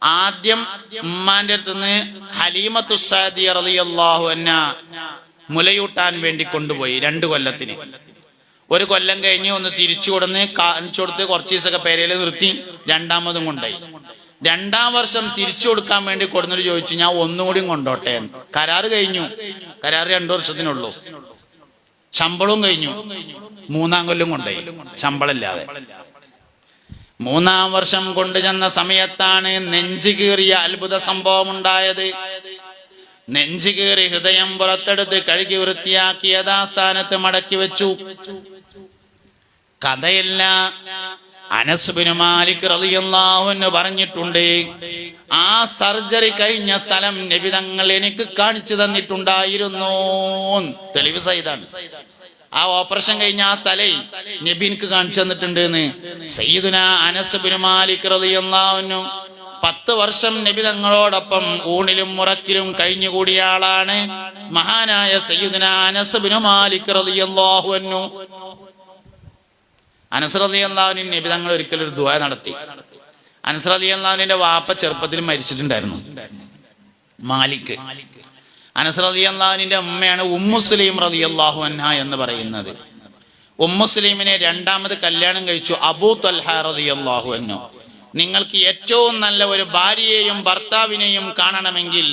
ആദ്യം ഉമ്മാന്റെ അടുത്തുനിന്ന് ഹലീമത്തു സഅദിയ റളിയല്ലാഹു അൻഹാ മുലയൂട്ടാൻ വേണ്ടി കൊണ്ടുപോയി 2 കൊല്ലത്തിന്. 1 കൊല്ലം കഴിഞ്ഞ് ഒന്ന് തിരിച്ചു കാണിച്ചു കൊടുത്ത് കുറച്ച് ദിവസമൊക്കെ പേരയിൽ നിർത്തി, 2ാമതും കൊണ്ടുപോയി. 2ാം വർഷം തിരിച്ചു കൊടുക്കാൻ വേണ്ടി കൊടുന്നിട്ട് ചോദിച്ചു, ഞാൻ ഒന്നുകൂടി കൊണ്ടോട്ടെ. കരാറ് കഴിഞ്ഞു, കരാറ് 2 വർഷത്തിനുള്ളൂ, ശമ്പളവും കഴിഞ്ഞു. 3ാം കൊല്ലം കൊണ്ടുപോയി ശമ്പളമില്ലാതെ. 3ാം വർഷം കൊണ്ടുചെന്ന സമയത്താണ് നെഞ്ചു കീറിയ അത്ഭുത സംഭവം ഉണ്ടായത്. നെഞ്ചു കീറി ഹൃദയം പുറത്തെടുത്ത് കഴുകി വൃത്തിയാക്കി യഥാസ്ഥാനത്ത് മടക്കി വെച്ചു. കഥയല്ല, അനസ് ബിൻ മാലിക് റളിയല്ലാഹു അൻഹു പറഞ്ഞിട്ടുണ്ട്, ആ സർജറി കഴിഞ്ഞ സ്ഥലം നബി തങ്ങൾ എനിക്ക് കാണിച്ചു തന്നിട്ടുണ്ടായിരുന്നു. തെളിവ് സഹിതാണ്. ആ ഓപ്പറേഷൻ കഴിഞ്ഞ ആ സ്ഥലം നബി എനിക്ക് കാണിച്ചു തന്നിട്ടുണ്ട് എന്ന് സയ്യിദുനാ അനസ് ബിൻ മാലിക് റളിയല്ലാഹു അൻഹു 10 വർഷം നബി തങ്ങളോടൊപ്പം ഊണിലും മുറക്കിലും കഴിഞ്ഞുകൂടിയ ആളാണ് മഹാനായ സയ്യിദുനാ അനസ് ബിൻ മാലിക് റളിയല്ലാഹു അൻഹു. അനസ് റളിയല്ലാഹു അൻഹു നബി തങ്ങൾ ഒരിക്കൽ ഒരു ദുആ നടത്തി. അനസ് റളിയല്ലാഹു അൻഹുവിന്റെ വാപ്പ ചെറുപ്പത്തിൽ മരിച്ചിട്ടുണ്ടായിരുന്നു, മാലിക്. അനസ് റളിയല്ലാഹു അൻഹുവിന്റെ ഉമ്മയാണ് ഉമ്മു സുലൈം റളിയല്ലാഹു അൻഹ എന്ന് പറയുന്നത്. ഉമ്മു സുലൈമിനെ 2ാമത് കല്യാണം കഴിച്ചു അബൂ ത്വൽഹ റളിയല്ലാഹു അൻഹു. നിങ്ങൾക്ക് ഏറ്റവും നല്ല ഒരു ഭാര്യയെയും ഭർത്താവിനെയും കാണണമെങ്കിൽ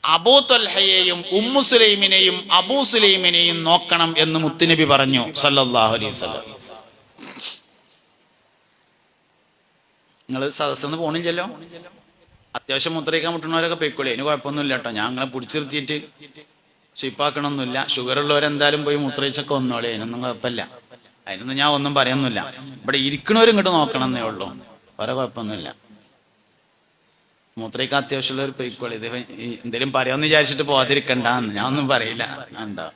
അബൂ ത്വൽഹയെയും ഉമ്മു സുലൈമിനെയും അബൂ സുലൈമിനെയും നോക്കണം എന്ന് മുത്തുനബി പറഞ്ഞു സല്ലല്ലാഹു അലൈഹി വസല്ലം. നിങ്ങൾ സദസ്സെന്ന് പോണില്ലല്ലോ, അത്യാവശ്യം മുദ്രയിക്കാൻ മുട്ടുന്നവരൊക്കെ പൊയ്ക്കോളി, അതിന് കുഴപ്പമൊന്നുമില്ല കേട്ടോ. ഞാൻ നിങ്ങളെ പിടിച്ചിരുത്തിയിട്ട് സ്വീപ്പാക്കണമൊന്നുമില്ല. ഷുഗർ ഉള്ളവരെന്തായാലും പോയി മുദ്രയിച്ചൊക്കെ വന്നോളി, അതിനൊന്നും കുഴപ്പമില്ല. അതിനൊന്നും ഞാൻ ഒന്നും പറയുന്നില്ല. ഇവിടെ ഇരിക്കണവരും ഇങ്ങോട്ട് നോക്കണം എന്നേ ഉള്ളൂ, വേറെ കുഴപ്പമൊന്നുമില്ല. മൂത്രയ്ക്ക് അത്യാവശ്യമുള്ളവർ പൊയ്ക്കോളി. ഇത് എന്തെങ്കിലും പറയാമെന്ന് വിചാരിച്ചിട്ട് പോകാതിരിക്കണ്ടെന്ന് ഞാൻ ഒന്നും പറയില്ല. എന്താ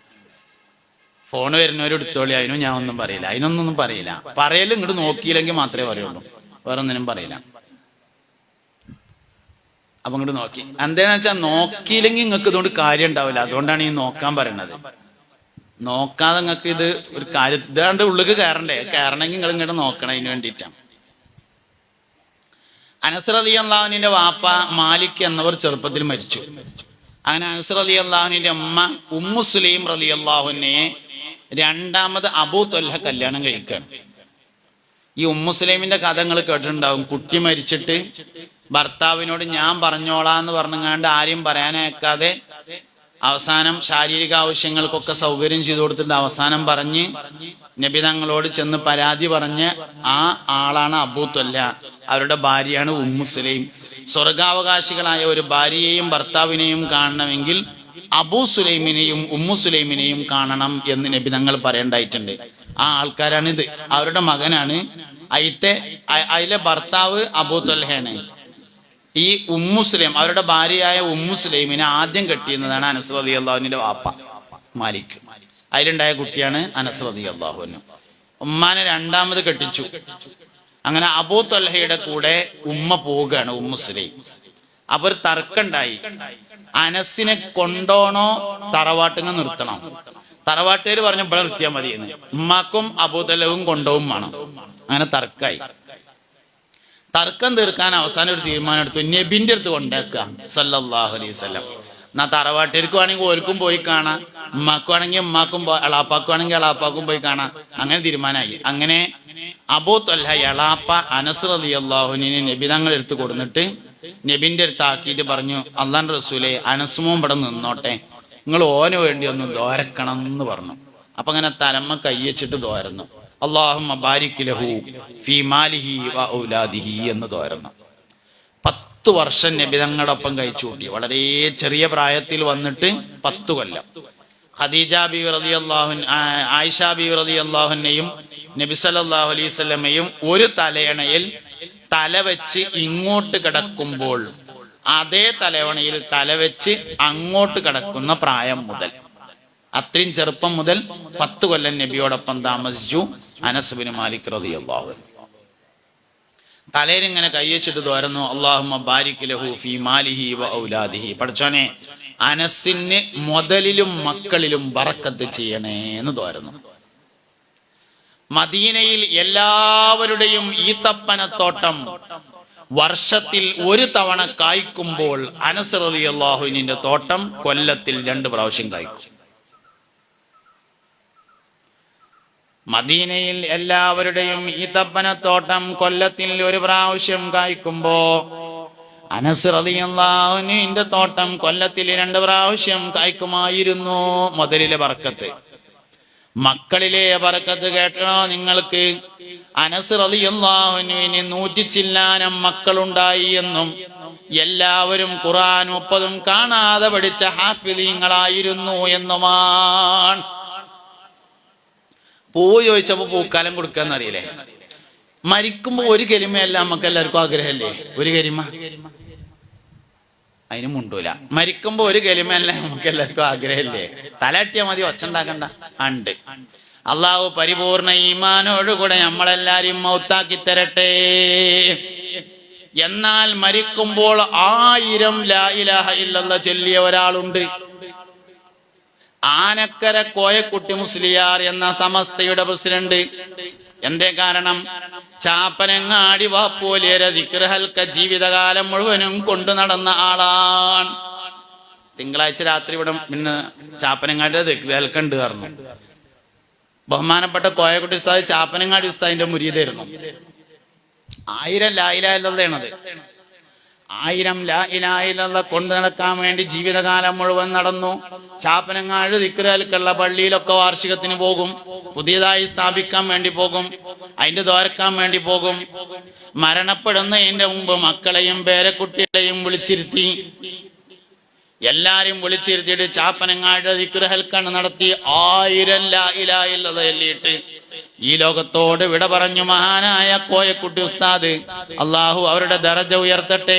ഫോൺ വരുന്നവരും എടുത്തോളി, അതിനും ഞാൻ ഒന്നും പറയില്ല, അതിനൊന്നും പറയില്ല. പറയലും ഇങ്ങോട്ട് നോക്കിയില്ലെങ്കിൽ മാത്രമേ പറയുള്ളൂ, വേറെ ഒന്നിനും പറയില്ല. അപ്പൊ ഇങ്ങോട്ട് നോക്കി എന്താണെന്ന് വെച്ചാൽ നോക്കിയില്ലെങ്കിൽ നിങ്ങൾക്ക് ഇതുകൊണ്ട് കാര്യം ഉണ്ടാവില്ല. അതുകൊണ്ടാണ് ഈ നോക്കാൻ പറയണത്. നോക്കാതെ നിങ്ങൾക്ക് ഇത് ഒരു കാര്യം ഇതാണ്ട് ഉള്ളിലേക്ക് കയറണ്ടേ, കയറണമെങ്കിൽ നിങ്ങൾ ഇങ്ങോട്ട് നോക്കണം. അതിന് വേണ്ടിയിട്ടാണ്. അനസ് റളിയല്ലാഹു അൻഹുവിന്റെ വാപ്പ മാലിക് എന്നവർ ചെറുപ്പത്തിൽ മരിച്ചു. അങ്ങനെ അനസ് റളിയല്ലാഹു അൻഹുവിന്റെ ഉമ്മ ഉമ്മു സുലൈം റളിയല്ലാഹു അൻഹയെ രണ്ടാമത് അബൂ ത്വൽഹ കല്യാണം കഴിക്കുകയാണ്. ഈ ഉമ്മു സുലൈമിന്റെ കഥ നിങ്ങൾ കേട്ടിട്ടുണ്ടാവും. കുട്ടി മരിച്ചിട്ട് ഭർത്താവിനോട് ഞാൻ പറഞ്ഞോളാന്ന് പറഞ്ഞങ്ങാണ്ട് ആരെയും പറയാനേക്കാതെ അവസാനം ശാരീരിക ആവശ്യങ്ങൾക്കൊക്കെ സൗകര്യം ചെയ്തു കൊടുത്തിട്ട് അവസാനം പറഞ്ഞ് നബി തങ്ങളോട് ചെന്ന് പരാതി പറഞ്ഞ് ആ ആളാണ് അബൂ ത്വൽഹ. അവരുടെ ഭാര്യയാണ് ഉമ്മു സുലൈം. സ്വർഗാവകാശികളായ ഒരു ഭാര്യയെയും ഭർത്താവിനെയും കാണണമെങ്കിൽ അബൂ സുലൈമിനെയും ഉമ്മു സുലൈമിനെയും കാണണം എന്ന് നബി തങ്ങൾ പറയേണ്ടായിട്ടുണ്ട്. ആ ആൾക്കാരാണിത്. അവരുടെ മകനാണ്. അതിലെ ഭർത്താവ് അബൂ ത്വൽഹയാണ്. ഈ ഉമ്മു സുലൈം അവരുടെ ഭാര്യയായ ഉമ്മു സുലൈമിനെ ആദ്യം കെട്ടിയെന്നതാണ് അനസ് റളിയല്ലാഹു അൻഹുവിന്റെ വാപ്പ മാലിക്. അതിലുണ്ടായ കുട്ടിയാണ് അനസ് റളിയല്ലാഹു അൻഹു. ഉമ്മാനെ രണ്ടാമത് കെട്ടിച്ചു. അങ്ങനെ അബൂ ത്വൽഹയുടെ കൂടെ ഉമ്മ പോവുകയാണ്, ഉമ്മു സുലൈം. അപ്പൊ ഒരു തർക്കമുണ്ടായി. അനസിനെ കൊണ്ടോണോ തറവാട്ടിനെ നിർത്തണം? തറവാട്ടുകാർ പറഞ്ഞു ഇവിടെ നിർത്തിയാൽ മതി എന്ന്. ഉമ്മാക്കും അബൂ ത്വൽഹയും കൊണ്ടോവും വേണം. അങ്ങനെ തർക്കമായി. തർക്കം തീർക്കാൻ അവസാനം ഒരു തീരുമാനം എടുത്തു. നബിന്റെ അടുത്ത് കൊണ്ടാക്കുക സല്ലല്ലാഹു അലൈഹി വസല്ലം. എന്നാ തറവാട്ടിലേക്ക് വേണമെങ്കിൽ ഓർക്കും പോയി കാണാം, ഉമ്മാക്കുവാണെങ്കിൽ ഉമ്മാക്കും എളാപ്പാക്കുവാണെങ്കിൽ എളാപ്പാക്കും പോയി കാണാം. അങ്ങനെ തീരുമാനമായി. അങ്ങനെ അബൂ ത്വൽഹ എളാപ്പ അനസ് റളിയല്ലാഹു അൻഹുവിനെ നബി തങ്ങൾ എടുത്ത് കൊടുത്തിട്ട് നബിന്റെ അടുത്ത് ആക്കിയിട്ട് പറഞ്ഞു, അല്ലാഹുവിന്റെ റസൂലേ അനസുമോൻ ഇവിടെ നിന്നോട്ടെ, നിങ്ങൾ ഓന് വേണ്ടി ഒന്ന് ദോരക്കണം എന്ന് പറഞ്ഞു. അപ്പൊ അങ്ങനെ തലമ്മ കയ്യച്ചിട്ട് ദോരന്നു. അല്ലാഹുമ്മ ബാരിക് ലഹു ഫീ മാലിഹി വ ഔലാദിഹി എന്ന് തോരുന്നു. 10 വർഷം നബി തങ്ങളോടൊപ്പം കഴിച്ചു കൂട്ടി. വളരെ ചെറിയ പ്രായത്തിൽ വന്നിട്ട് 10 കൊല്ലം. ഖദീജ ബീവി റളിയല്ലാഹു ആയിഷ ബീവി റളിയല്ലാഹു അൻഹയും നബി സല്ലല്ലാഹു അലൈഹി വസല്ലമയും ഒരു തലയണയിൽ തല വെച്ച് ഇങ്ങോട്ട് കിടക്കുമ്പോൾ അതേ തലയണയിൽ തല വെച്ച് അങ്ങോട്ട് കിടക്കുന്ന പ്രായം മുതൽ, അത്രയും ചെറുപ്പം മുതൽ 10 കൊല്ലം നബിയോടൊപ്പം താമസിച്ചു അനസ് ബിൻ മാലിക് റളിയല്ലാഹു അൻഹു. തലയിൽ ഇങ്ങനെ കൈവച്ചിട്ട് തോരുന്നു, അല്ലാഹുമ്മ ബാരിക് ലഹു ഫീ മാലിഹി വ ഔലാദിഹി. പടച്ചോനെ അനസിന് മുതലിലും മക്കളിലും ബറക്കത്ത് ചെയ്യണേ എന്ന് തോരുന്നു. മദീനയിൽ എല്ലാവരുടെയും ഈത്തപ്പനത്തോട്ടം വർഷത്തിൽ ഒരു തവണ കായ്ക്കുമ്പോൾ അനസ് റളിയല്ലാഹു അൻഹുവിന്റെ തോട്ടം കൊല്ലത്തിൽ 2 പ്രാവശ്യം കായ്ക്കും. മദീനയിൽ എല്ലാവരുടെയും ഈത്തപ്പനത്തോട്ടം കൊല്ലത്തിൽ 1 പ്രാവശ്യം കായ്ക്കുമ്പോ അനസ് റളിയല്ലാഹു അൻഹുവിന്റെ തോട്ടം കൊല്ലത്തിൽ 2 പ്രാവശ്യം കായ്ക്കുമായിരുന്നു. മുതലിലെ ബർക്കത്ത്, മക്കളിലെ ബർക്കത്ത് കേട്ടോ നിങ്ങൾക്ക്. അനസ് റളിയല്ലാഹു അൻഹുവിന് 100 ചില്ലാനം മക്കളുണ്ടായി എന്നും എല്ലാവരും ഖുർആൻ 30 കാണാതെ പഠിച്ച ഹാഫിളീങ്ങളായിരുന്നു എന്നുമാണ്. പോയി ചോദിച്ചപ്പോ പൂക്കാലം കൊടുക്കാന്നറിയില്ലേ? മരിക്കുമ്പോ ഒരു കലിമയല്ല നമുക്ക് എല്ലാവർക്കും ആഗ്രഹമല്ലേ? ഒരു കലിമ അതിന് മുണ്ടൂല. മരിക്കുമ്പോ ഒരു കലിമയല്ല നമുക്ക് എല്ലാവർക്കും ആഗ്രഹമല്ലേ? തലട്ടിയാ മതി, ഒച്ചുണ്ടാക്കണ്ട. ഉണ്ട്. അള്ളാഹു പരിപൂർണ ഈമാനോടുകൂടെ നമ്മളെല്ലാരും മൗത്താക്കി തരട്ടെ. എന്നാൽ മരിക്കുമ്പോൾ 1000 ലാ ഇലാഹ ഇല്ലല്ലാഹ് ചൊല്ലിയ ഒരാളുണ്ട്. ആനക്കര കോയക്കുട്ടി മുസ്ലിയാർ എന്ന സമസ്തയുടെ പ്രസിഡന്റ്. എന്തേ കാരണം? ചാപ്പനങ്ങാടി വാപ്പോലിയര ദിക്ർ ഹൽക്ക ജീവിതകാലം മുഴുവനും കൊണ്ടു നടന്ന ആളാണ്. തിങ്കളാഴ്ച രാത്രി ഇവിടെ പിന്നെ ചാപ്പനങ്ങാടി ദിക്ർ ഹൽക്ക ഉണ്ട് പറഞ്ഞു. ബഹുമാനപ്പെട്ട കോയക്കുട്ടി ഉസ്താദ് ചാപ്പനങ്ങാടി ഉസ്താദിന്റെ മുരീദായിരുന്നു. 1000 ലാ ഇലാഹ ഇല്ലല്ലാഹ് 1000 ലാ ഇലാഹ ഇല്ലല്ലാഹ് കൊണ്ടു നടക്കാൻ വേണ്ടി ജീവിതകാലം മുഴുവൻ നടന്നു. ചാപ്പനങ്ങാട് ദിക്ർ ഹൽക്കുള്ള പള്ളിയിലൊക്കെ വാർഷികത്തിന് പോകും, പുതിയതായി സ്ഥാപിക്കാൻ വേണ്ടി പോകും, അതിന്റെ ദ്വാരക്കാൻ വേണ്ടി പോകും. മരണപ്പെടുന്നതിന്റെ മുമ്പ് മക്കളെയും പേരക്കുട്ടികളെയും വിളിച്ചിരുത്തി, എല്ലാരും വിളിച്ചിരുത്തിയിട്ട് ചാപ്പനങ്ങാട് ദിക്ർ ഹൽക്കാണ് നടത്തി 1000 ലാ ഇലാഹ ഇല്ലല്ലാഹ് ചൊല്ലിയിട്ട് ഈ ലോകത്തോട് വിട പറഞ്ഞു മഹാനായ കോയക്കുട്ടി ഉസ്താദ്. അള്ളാഹു അവരുടെ ദറജ ഉയർത്തട്ടെ,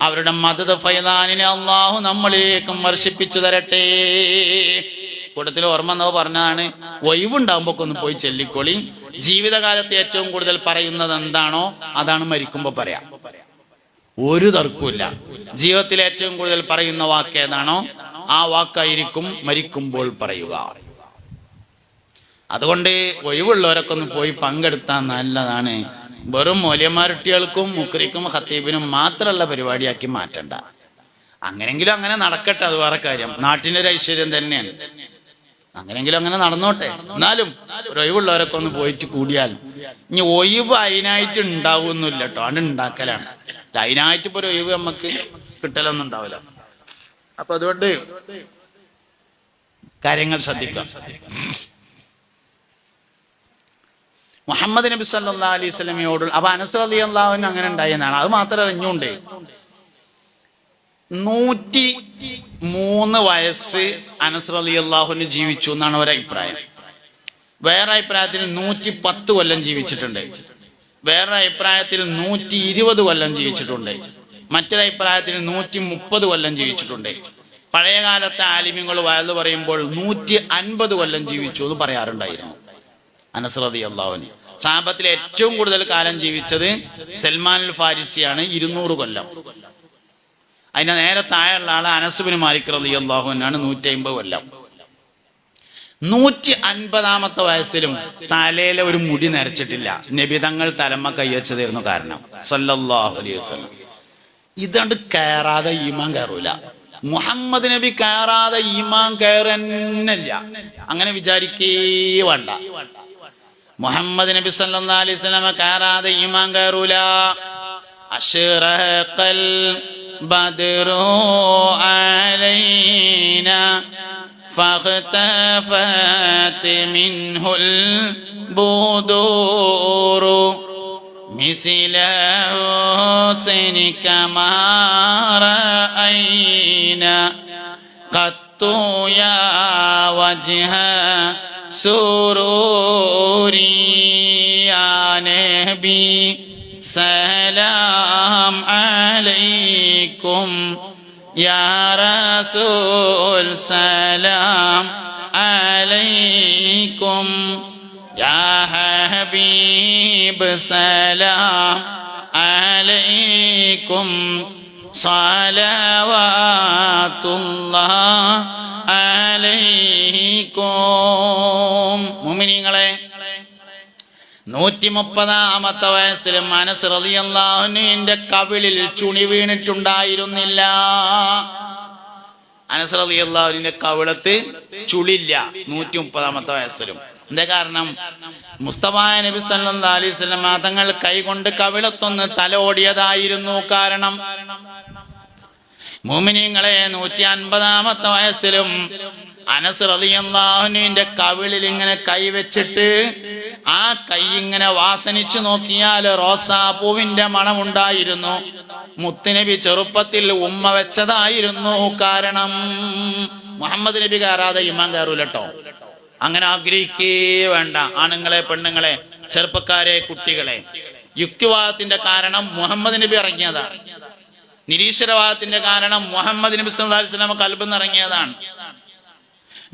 അവരുടെ മദദ് ഫൈദാനിനെ അള്ളാഹു നമ്മളിലേക്കും വർഷിപ്പിച്ചു തരട്ടെ. കൂട്ടത്തിൽ ഓർമ്മ എന്നോ പറഞ്ഞതാണ്, ഒഴിവുണ്ടാകുമ്പോ ഒന്ന് പോയി ചെല്ലിക്കൊളി. ജീവിതകാലത്ത് ഏറ്റവും കൂടുതൽ പറയുന്നത് എന്താണോ അതാണ് മരിക്കുമ്പോ പറയാം. ഒരു തർക്കമില്ല. ജീവിതത്തിൽ ഏറ്റവും കൂടുതൽ പറയുന്ന വാക്ക് ഏതാണോ ആ വാക്കായിരിക്കും മരിക്കുമ്പോൾ പറയുക. അതുകൊണ്ട് ഒഴിവുള്ളവരൊക്കെ ഒന്ന് പോയി പങ്കെടുത്താൽ നല്ലതാണ്. വെറും മൗലവിമാരുട്ടികൾക്കും മുക്രിക്കും ഖത്തീബിനും മാത്രമുള്ള പരിപാടിയാക്കി മാറ്റണ്ട. അങ്ങനെങ്കിലും അങ്ങനെ നടക്കട്ടെ, അത് വേറെ കാര്യം. നാട്ടിൻ്റെ ഒരു ഐശ്വര്യം തന്നെയാണ്. അങ്ങനെങ്കിലും അങ്ങനെ നടന്നോട്ടെ. എന്നാലും ഒരു ഒഴിവുള്ളവരൊക്കെ ഒന്ന് പോയിട്ട് കൂടിയാൽ, ഇനി ഒഴിവ് അതിനായിട്ട് ഉണ്ടാവുന്നില്ല കേട്ടോ, അത് ഉണ്ടാക്കലാണ്. അതിനായിട്ട് ഇപ്പോൾ ഒരു ഒഴിവ് നമുക്ക് കിട്ടലൊന്നും ഉണ്ടാവില്ല. അപ്പൊ അതുകൊണ്ട് കാര്യങ്ങൾ ശ്രദ്ധിക്കാം. മുഹമ്മദ് നബി സല്ലല്ലാഹു അലൈഹി വസല്ലമയോട് അപ്പൊ അനസ് റളിയല്ലാഹു അൻഹു അങ്ങനെ ഉണ്ടായെന്നാണ്. അത് മാത്രം അറിഞ്ഞുകൊണ്ട് 103 വയസ്സ് അനസ് റളിയല്ലാഹു അൻഹു ജീവിച്ചു എന്നാണ് ഒരഭിപ്രായം. വേറെ അഭിപ്രായത്തിൽ 110 കൊല്ലം ജീവിച്ചിട്ടുണ്ട്. വേറെ അഭിപ്രായത്തിൽ 120 കൊല്ലം ജീവിച്ചിട്ടുണ്ട്. മറ്റൊരഭിപ്രായത്തിൽ 130 കൊല്ലം ജീവിച്ചിട്ടുണ്ട്. പഴയകാലത്തെ ആലിമ്യങ്ങൾ വയല് പറയുമ്പോൾ 150 കൊല്ലം ജീവിച്ചു എന്ന് പറയാറുണ്ടായിരുന്നു അനസ് റളിയല്ലാഹു അൻഹു. സഹാബത്തിൽ ഏറ്റവും കൂടുതൽ കാലം ജീവിച്ചത് സൽമാൻ അൽ ഫാരിസിയാണ്, 200 കൊല്ലം. അതിന്റെ നേരെ താഴെയുള്ള ആള് അനസ് ബിൻ മാലിക് റളിയല്ലാഹു അൻഹു, 150 കൊല്ലം. 150ാമത്തെ വയസ്സിലും തലയിലെ ഒരു മുടി നരച്ചിട്ടില്ല. നബി തങ്ങൾ തലമ്മ കൈവച്ചതായിരുന്നു കാരണം സല്ലല്ലാഹു അലൈഹി വസല്ലം. ഇതുകൊണ്ട് കയറാതെ ഈമാൻ കയറൂല. മുഹമ്മദ് നബി കയറാതെ ഈമാൻ കയറന്നില്ല, അങ്ങനെ വിചാരിക്കേ വേണ്ട. മുഹമ്മദ് നബി സല്ലല്ലാഹു അലൈഹി വസല്ലം കയറാതെ ഈമാൻ കയറൂല. അശ്റഖൽ ബദ്റു അലൈനാ ഫഖതഫത് മിൻഹുൽ ബുദൂറു مثل حسنك ما رأينا قط يا وجه سروري يا نبي سلام عليكم يا رسول سلام عليكم يا حبيب سلام عليكم صلوات الله عليكم. മുഅ്മിനീങ്ങളെ, 130ാമത്തെ വയസ്സിൽ അനസ് റളിയല്ലാഹു അൻഹുവിന്റെ കവിളിൽ ചുണി വീണിട്ടുണ്ടായിരുന്നില്ല. അനസ് റളിയല്ലാഹു അൻഹുവിന്റെ കവിളത്ത് ചുളില്ല 130ാമത്തെ വയസ്സിലും. എന്താ കാരണം? മുസ്തഫ നബി സല്ലല്ലാഹു അലൈഹി വസല്ലം തങ്ങൾ കൈകൊണ്ട് കവിളത്തൊന്ന് തലോടിയതായിരുന്നു കാരണം. മുഅ്മിനീങ്ങളെ, 150ാമത്തെ വയസ്സിലും അനസ് റളിയല്ലാഹു അൻഹുവിന്റെ കവിളിൽ ഇങ്ങനെ കൈവച്ചിട്ട് ആ കൈ ഇങ്ങനെ വാസനിച്ചു നോക്കിയാൽ റോസാപ്പൂവിന്റെ മണമുണ്ടായിരുന്നു. മുത്തുനബി ചെറുപ്പത്തിൽ ഉമ്മ വെച്ചതായിരുന്നു കാരണം. മുഹമ്മദ് നബി കയറാതെ ഈമാൻ കയറൂല കേട്ടോ. അങ്ങനെ ആഗ്രഹിക്കേ വേണ്ട. ആണുങ്ങളെ, പെണ്ണുങ്ങളെ, ചെറുപ്പക്കാരെ, കുട്ടികളെ. യുക്തിവാദത്തിന്റെ കാരണം മുഹമ്മദ് നബി ഇറങ്ങിയതാണ്. നിരീശ്വരവാദത്തിന്റെ കാരണം മുഹമ്മദ് നബി സല്ലല്ലാഹു അലൈഹി വസല്ലം ഖൽബിൽ ഇറങ്ങിയതാണ്.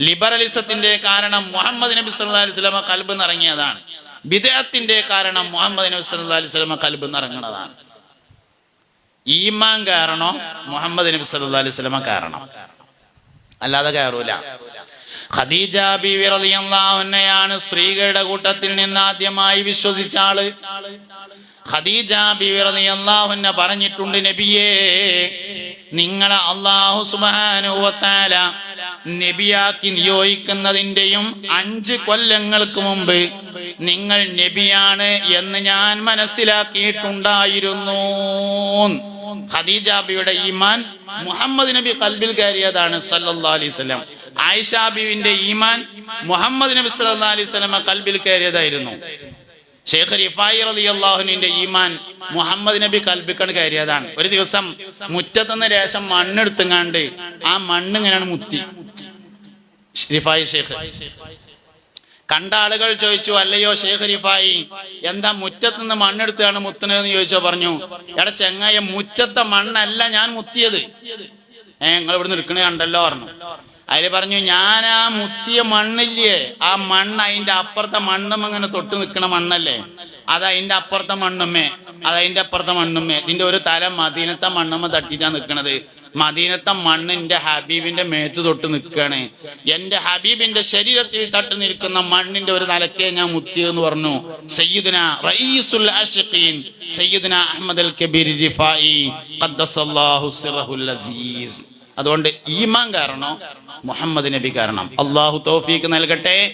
ലിബറലിസത്തിന്റെ കാരണം മുഹമ്മദ് നബി സല്ലല്ലാഹു അലൈഹി വസല്ലം ഖൽബിൽ ഇറങ്ങിയതാണ്. ബിദ്അത്തിന്റെ കാരണം മുഹമ്മദ് നബി സല്ലല്ലാഹു അലൈഹി വസല്ലം ഖൽബിൽ ഇറങ്ങുന്നതാണ്. ഈമാൻ കയറണോ മുഹമ്മദ് നബി സല്ലല്ലാഹു അലൈഹി വസല്ലം കയറണം, അല്ലാതെ കയറൂല. ഖദീജ ബീവി റളിയല്ലാഹു അൻഹയാണ് സ്ത്രീകളുടെ കൂട്ടത്തിൽ നിന്ന് ആദ്യമായി വിശ്വസിച്ച ആള്. ഖദീജ ബീവി റളിയല്ലാഹു അൻഹ പറഞ്ഞിട്ടുണ്ട്, നബിയേ, നിങ്ങളെ അല്ലാഹു സുബ്ഹാനഹു വ തആല നബിയാക്കി നിയോഗിക്കുന്നതിന്റെയും 5 കൊല്ലങ്ങൾക്ക് മുമ്പ് നിങ്ങൾ നബിയാണ് എന്ന് ഞാൻ മനസ്സിലാക്കിയിട്ടുണ്ടായിരുന്നു. ഖദീജ ബിയുടെ ഈമാൻ മുഹമ്മദ് നബി ഖൽബിൽ കയറിയതാണ് സല്ലല്ലാഹു അലൈഹി വസല്ലം. ആയിഷ ബിവിന്റെ ഈമാൻ മുഹമ്മദ് നബി സല്ലല്ലാഹു അലൈഹി വസല്ലം ഖൽബിൽ കയറിയതായിരുന്നു. ഷെയ്ഖ് റിഫായി റളിയല്ലാഹു അൻഹുവിന്റെ ഈമാൻ മുഹമ്മദ് നബി ഖൽബിൽ കയറിയതാണ്. ഒരു ദിവസം മുറ്റത്തുനിന്ന് രേശം മണ്ണെടുത്തുങ്ങാണ്ട് ആ മണ്ണ് ഇങ്ങനെയാണ് മുത്തി. റിഫായി ഷെയ്ഖ് കണ്ട ആളുകൾ ചോദിച്ചു, അല്ലയോ ഷെയ്ഖ് റിഫായി, എന്താ മുറ്റത്തുനിന്ന് മണ്ണെടുത്താണ് മുത്തുന്നതെന്ന് ചോദിച്ചോ. പറഞ്ഞു, എടാ ചെങ്ങായ, മുറ്റത്തെ മണ്ണല്ല ഞാൻ മുത്തിയത്. നിങ്ങൾ ഇവിടുന്ന് എടുക്കണേ കണ്ടല്ലോ പറഞ്ഞു. അതിൽ പറഞ്ഞു, ഞാൻ ആ മുത്തിയ മണ്ണില്ലേ, ആ മണ്ണ് അതിന്റെ അപ്പുറത്തെ മണ്ണും ഇങ്ങനെ തൊട്ട് നിൽക്കണ മണ്ണല്ലേ, അത് അതിന്റെ അപ്പുറത്തെ മണ്ണുമ്മേ, അത് അതിന്റെ അപ്പുറത്തെ മണ്ണുമ്മേ, ഇതിന്റെ ഒരു തല മദീനത്തെ മണ്ണുമ്മ തട്ടിട്ടാ നിൽക്കണത്. മദീനത്തെ മണ്ണ് എൻ്റെ ഹബീബിന്റെ മേത്ത് തൊട്ട് നിൽക്കുകയാണ്. എൻ്റെ ഹബീബിന്റെ ശരീരത്തിൽ തട്ട് നിൽക്കുന്ന മണ്ണിന്റെ ഒരു തലക്കേ ഞാൻ മുത്തിയെന്ന് പറഞ്ഞു സയ്യിദുന റഈസുൽ ആശിഖീൻ സയ്യിദുന അഹ്മദ് അൽ കബീർ റിഫായി ഖദ്ദസല്ലാഹു സിറഹുൽ അസീസ്. അതുകൊണ്ട് ഈമാൻ കാരണം, മുഹമ്മദ് നബി കാരണം. അല്ലാഹു തൗഫീഖ് നൽകട്ടെ.